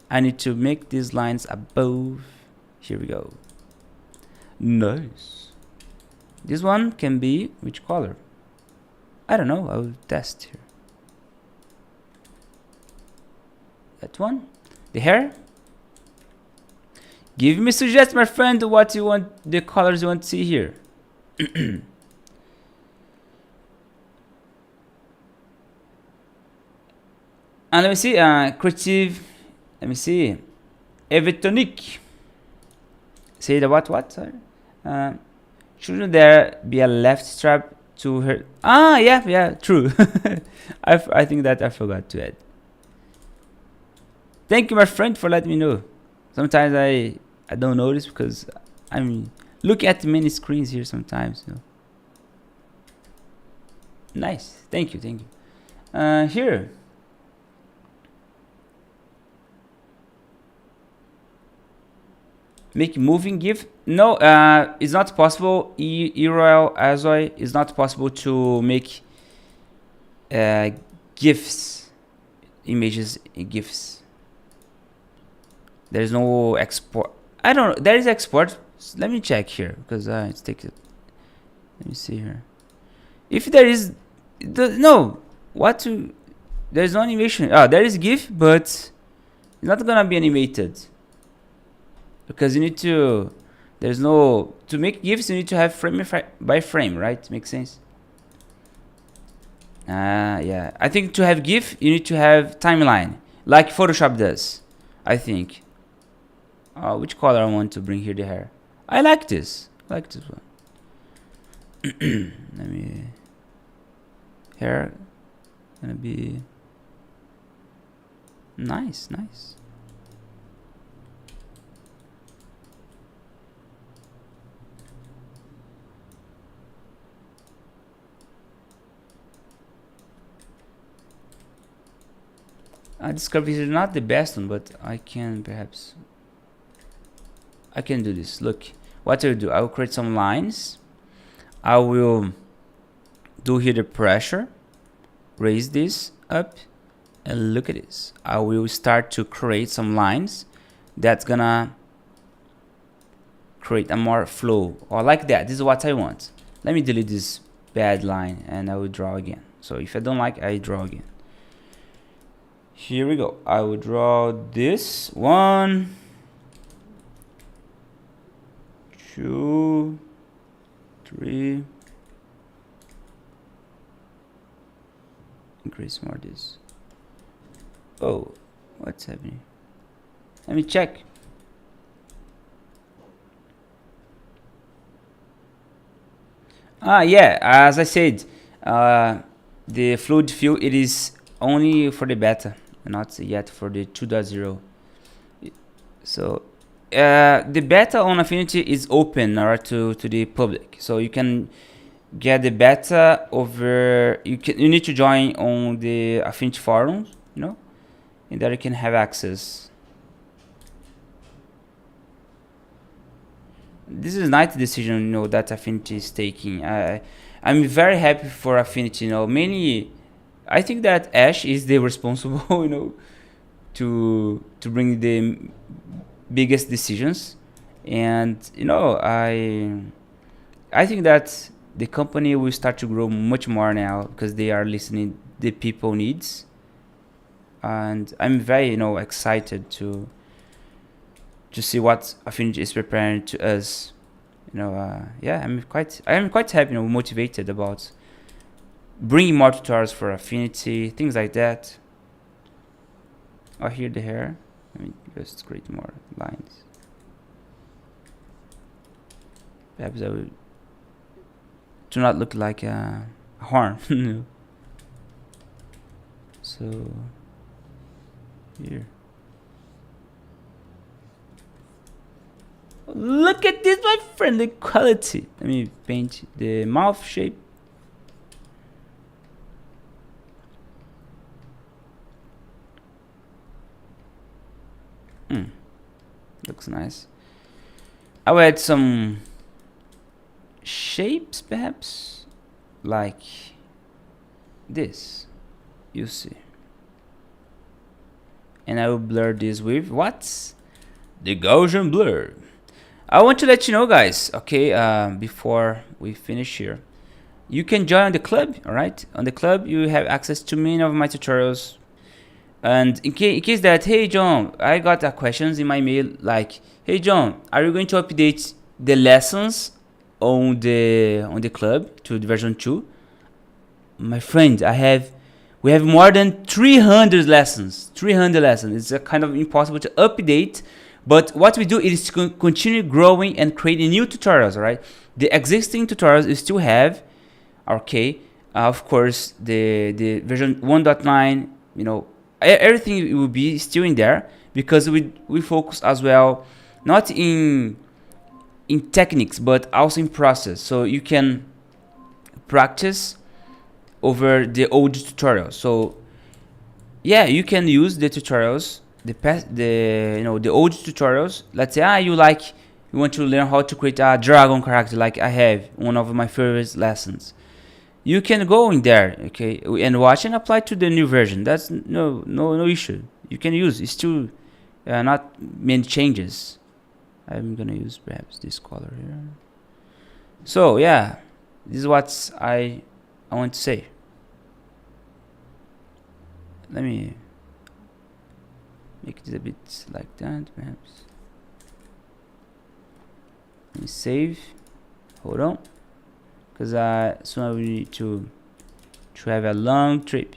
I need to make these lines above. Here we go. Nice. This one can be which color? I don't know. I will test here. That one. The hair. Give me suggestions, my friend, what you want, the colors you want to see here. And let me see, creative, let me see, Evitonic. Say the what, sorry? Shouldn't there be a left strap to her? Ah, yeah, true. I think that I forgot to add. Thank you, my friend, for letting me know. Sometimes I I don't notice because I'm looking at many screens here sometimes. Nice, thank you, thank you. Here. Make moving GIF. No, it's not possible. URL as I is not possible to make GIFs, images in GIFs. There's no export. I don't know. There is export. Let me check here because it's taking. Let me see here. If there is, no, what to? There's no animation. Oh, there is GIF, but it's not gonna be animated because you need to. There's no to make GIFs. You need to have frame by frame, right? Makes sense. Yeah. I think to have GIF, you need to have timeline, like Photoshop does. I think. Which color I want to bring here? The hair. I like this. I like this one. Let me. Hair gonna be nice. This curve is not the best one, but I can perhaps. I can do this. Look, what I will do, I will create some lines. I will do here the pressure, raise this up, and look at this. I will start to create some lines that's gonna create a more flow, or like that. This is what I want. Let me delete this bad line and I will draw again. So if I don't like, I draw again. Here we go. I will draw this 1, 2, 3. Increase more this. Oh, what's happening? Let me check. Yeah, as I said, the fluid fill, it is only for the beta, not yet for the 2.0. So the beta on Affinity is open to the public, so you can get the beta over. You need to join on the Affinity forums, and there you can have access. This is a nice decision, that Affinity is taking. I'm very happy for Affinity. I think that Ash is the responsible, to bring the biggest decisions, and I think that the company will start to grow much more now because they are listening the people needs, and I'm very excited to see what Affinity is preparing to us. Yeah, I'm quite happy, motivated about bringing more tutorials for Affinity, things like that. Here the hair. Let me just create more lines. Perhaps I will do not look like a horn. So here. Look at this, my friend, the quality. Let me paint the mouth shape. Looks nice. I will add some shapes, perhaps, like this. You see. And I will blur this with what? The Gaussian blur. I want to let you know, guys, okay, before we finish here, you can join the club, all right? On the club, you have access to many of my tutorials. And in case that, hey, Jhon, I got questions in my mail like, hey, Jhon, are you going to update the lessons on the club to the version 2? My friend, we have more than 300 lessons. 300 lessons. It's kind of impossible to update. But what we do is to continue growing and creating new tutorials, all right? The existing tutorials you still have, okay? Of course, the version 1.9, everything will be still in there because we focus as well not in techniques, but also in process. So you can practice over the old tutorials. So yeah, you can use the tutorials, the old tutorials. Let's say you want to learn how to create a dragon character, like I have one of my favorite lessons. You can go in there, okay, and watch and apply to the new version. That's no issue. You can use. It's still not many changes. I'm gonna use perhaps this color here. So yeah, this is what I want to say. Let me make it a bit like that, perhaps. Let me save. Hold on, because soon I will need to have a long trip.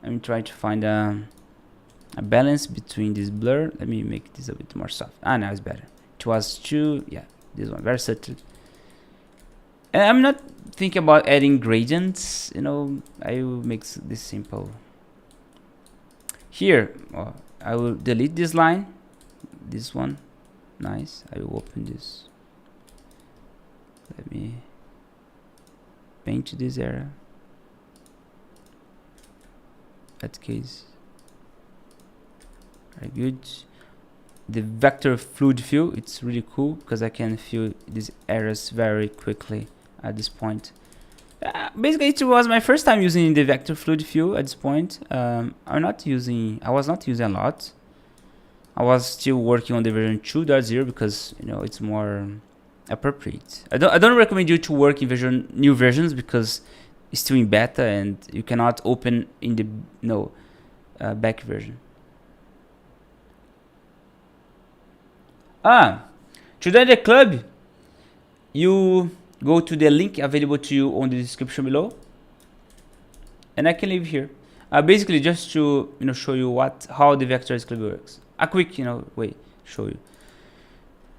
I'm trying to find a balance between this blur. Let me make this a bit more soft. Now it's better. It was too, yeah, this one very subtle. And I'm not thinking about adding gradients, I will make this simple. Here, I will delete this line, this one, nice. I will open this. Let me paint this area. That case, very good. The vector fluid fill, it's really cool because I can fill these areas very quickly at this point. Basically, it was my first time using the vector fluid fill at this point. I was not using a lot. I was still working on the version 2.0 because it's more appropriate. I don't recommend you to work in new versions because it's still in beta and you cannot open in the back version. To join the club, you go to the link available to you on the description below, and I can leave here. Basically, just to show you how the Vectors Club works. A quick way show you.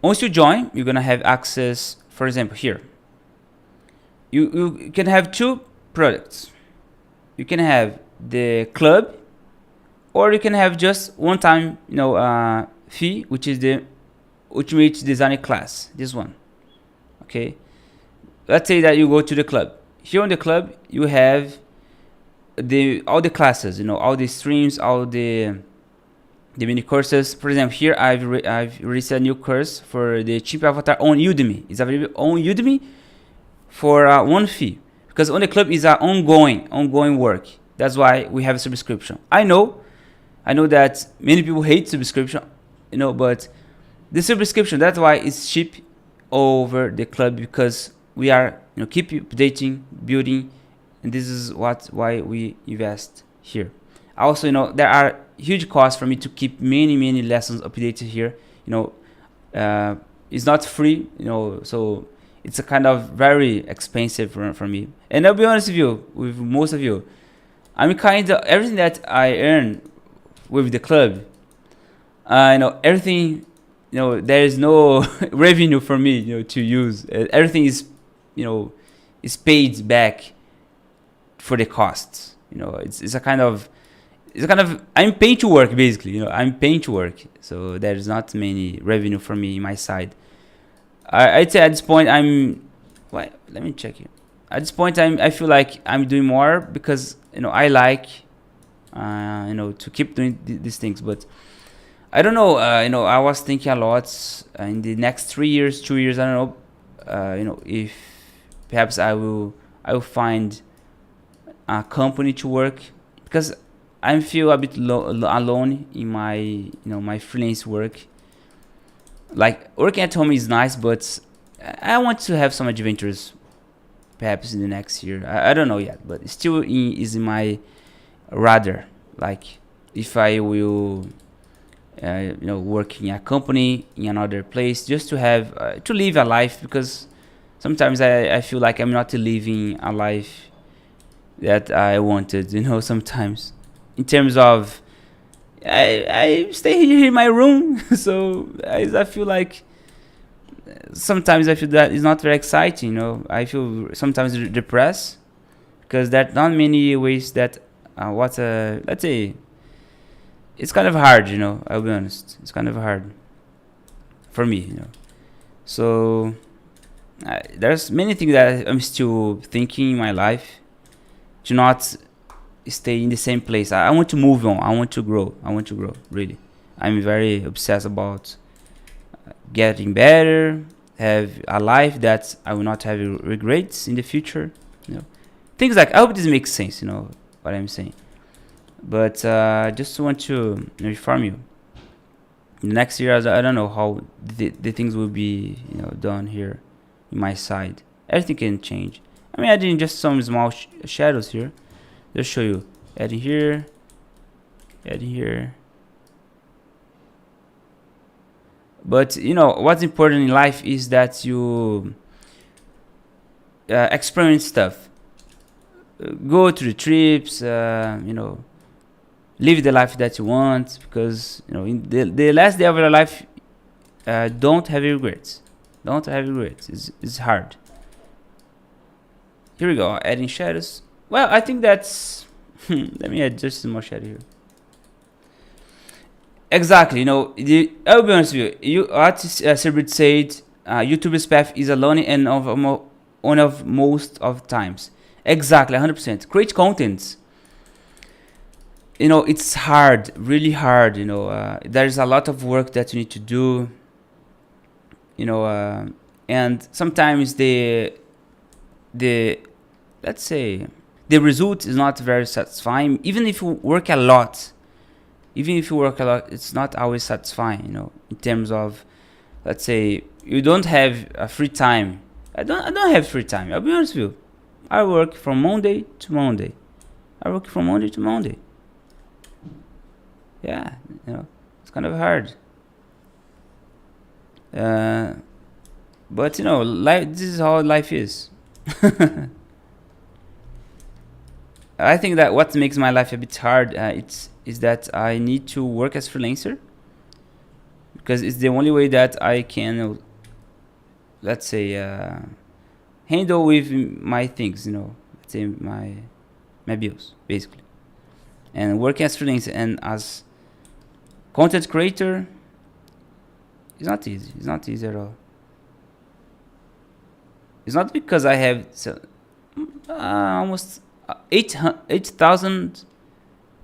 Once you join, you're gonna have access. For example, here you can have two products. You can have the club, or you can have just one-time fee, which is the Ultimate Designer class. This one, okay. Let's say that you go to the club. Here on the club, you have all the classes, all the streams, all the mini courses. For example, here I've released a new course for the Chimp Avatar on Udemy. It's available on Udemy for one fee, because on the club is an ongoing work. That's why we have a subscription. I know that many people hate subscription, but the subscription, that's why it's cheap over the club, because we are keep updating, building, and this is why we invest here. Also, there are huge costs for me to keep many lessons updated here. It's not free, so it's a kind of very expensive for me. And I'll be honest with most of you, I'm kind of everything that I earn with the club, everything, there is no revenue for me, to use. Everything is, is paid back for the costs. It's a kind of I'm paying to work, basically. I'm paying to work, so there's not many revenue for me in my side. I'd say at this point let me check here. At this point, I feel like I'm doing more because I like to keep doing these things, but I don't know. I was thinking a lot in the next 2 years. I don't know. If perhaps I will find a company to work, because I feel a bit alone in my my freelance work. Like, working at home is nice, but I want to have some adventures perhaps in the next year. I don't know yet, but it still is in my radar. Like, if I will work in a company in another place, just to have to live a life, because sometimes I feel like I'm not living a life that I wanted, sometimes, in terms of I stay here in my room. So I feel like sometimes I feel that it's not very exciting. I feel sometimes depressed because there are not many ways that let's say it's kind of hard, I'll be honest, it's kind of hard for me. So there's many things that I'm still thinking in my life to not stay in the same place. I want to move on. I want to grow. Really. I'm very obsessed about getting better, have a life that I will not have regrets in the future. Things like, I hope this makes sense, what I'm saying. But just want to inform you. Next year, I don't know how the things will be, done here in my side. Everything can change. I'm adding just some small shadows here. Just show you. Adding here. But what's important in life is that you experiment stuff. Go to the trips. Live the life that you want, because in the last day of your life, don't have regrets. It's hard. Here we go. Adding shadows. Well, I think that's let me add just some more shadow here. Exactly. I'll be honest with you. What Sirbrit said, YouTuber's path is alone and one of most of times. Exactly, 100%. Create content. It's hard, really hard. There's a lot of work that you need to do. And sometimes let's say the result is not very satisfying. Even if you work a lot, it's not always satisfying. In terms of, let's say, you don't have a free time. I don't have free time. I'll be honest with you. I work from Monday to Monday. Yeah, it's kind of hard. But life. This is how life is. I think that what makes my life a bit hard is that I need to work as freelancer, because it's the only way that I can, let's say, handle with my things. Let's say my bills, basically. And working as freelancer and as content creator is not easy. It's not easy at all. It's not because I have almost 8,000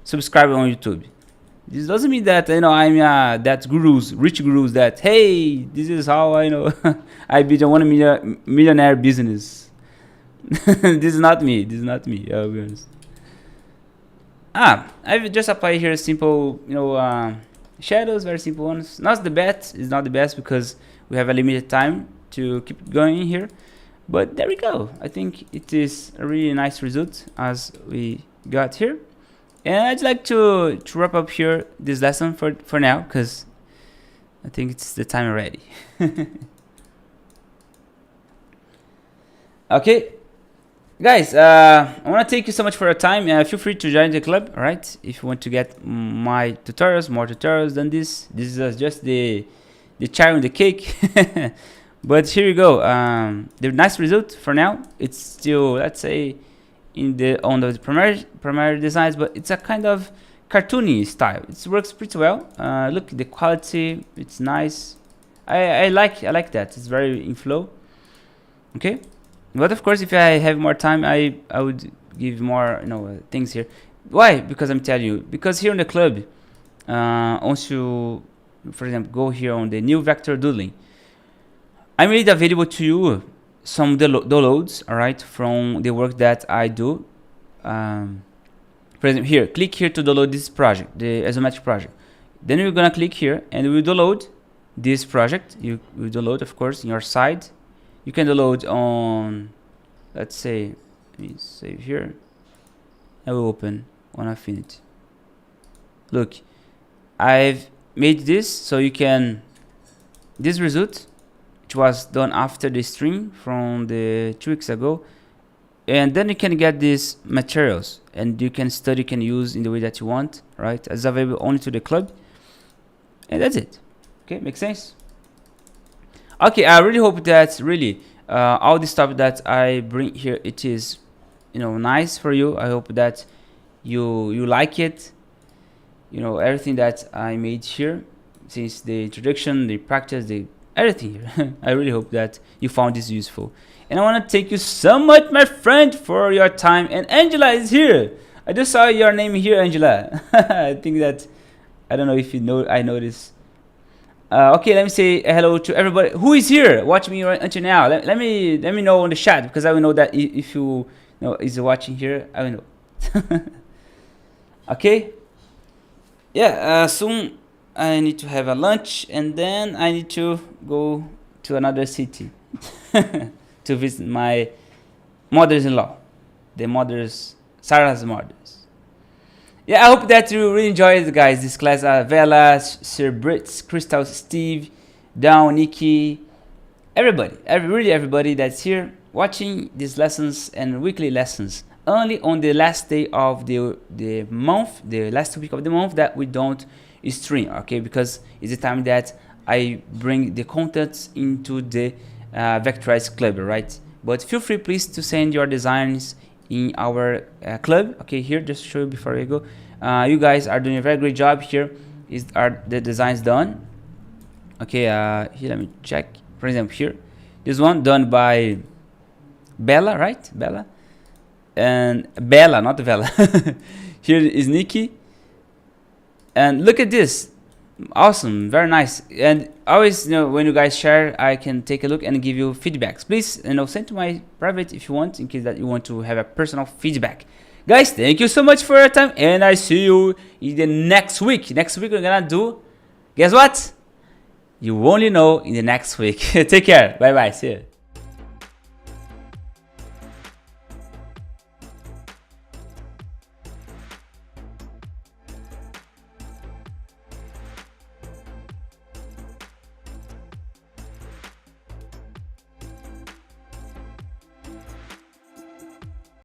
subscribers on YouTube. This doesn't mean that I'm that rich gurus that, hey, this is how I I built a 1 millionaire business. This is not me. I'll be honest. I've just applied here simple, shadows, very simple ones. It's not the best because we have a limited time to keep going here. But there we go. I think it is a really nice result as we got here. And I'd like to wrap up here this lesson for now, because I think it's the time already. Okay. Guys, I want to thank you so much for your time. Feel free to join the club, alright? If you want to get my tutorials, more tutorials than this. This is just the cherry on the cake. But here you go. The nice result for now. It's still, let's say, on the primary designs, but it's a kind of cartoony style. It works pretty well. Look at the quality. It's nice. I like that. It's very in flow. Okay. But of course, if I have more time, I would give more things here. Why? Because I'm telling you. Because here in the club, once you, for example, go here on the new vector doodling, I made available to you some downloads, alright, from the work that I do. For example, here, click here to download this project, the isometric project. Then you're gonna click here and we download this project. You download, of course, in your side. You can download on, let's say, let me save here. I will open on Affinity. Look, I've made this so you can, this result, which was done after the stream from the 2 weeks ago, and then you can get these materials and you can study, can use in the way that you want, right? It's available only to the club, and that's it. Okay, makes sense? Okay, I really hope that really all the stuff that I bring here, it is nice for you. I hope that you like it. Everything that I made here, since the introduction, the practice, the everything here. I really hope that you found this useful. And I want to thank you so much, my friend, for your time. And Angela is here. I just saw your name here, Angela. I think that, I don't know if you know, I noticed. Okay, let me say hello to everybody who is here watching me right until now. Let me know on the chat, because I will know that if you know is watching here. I will know. Okay. Yeah. Soon I need to have a lunch, and then I need to go to another city to visit my mothers-in-law, Sarah's mothers. Yeah, I hope that you really enjoyed, guys, this class. Vela, Sir Brits, Crystal, Steve, Down, Nikki, everybody, really everybody that's here watching these lessons and weekly lessons. Only on the last day of the month, the last week of the month, that we don't stream, okay? Because it's the time that I bring the contents into the Vectorize Club, right? But feel free, please, to send your designs in our club. Okay, here, just to show you before we go. You guys are doing a very great job here. Are the designs done? Okay, here, let me check. For example, here, this one done by Bella, right? Bella. And Bella, not Bella. Here is Nikki. And look at this. Awesome, very nice. And always, when you guys share, I can take a look and give you feedbacks. Please, send to my private if you want, in case that you want to have a personal feedback. Guys, thank you so much for your time, and I see you in the next week. Next week we're gonna do, guess what? You only know in the next week. Take care. Bye bye. See you.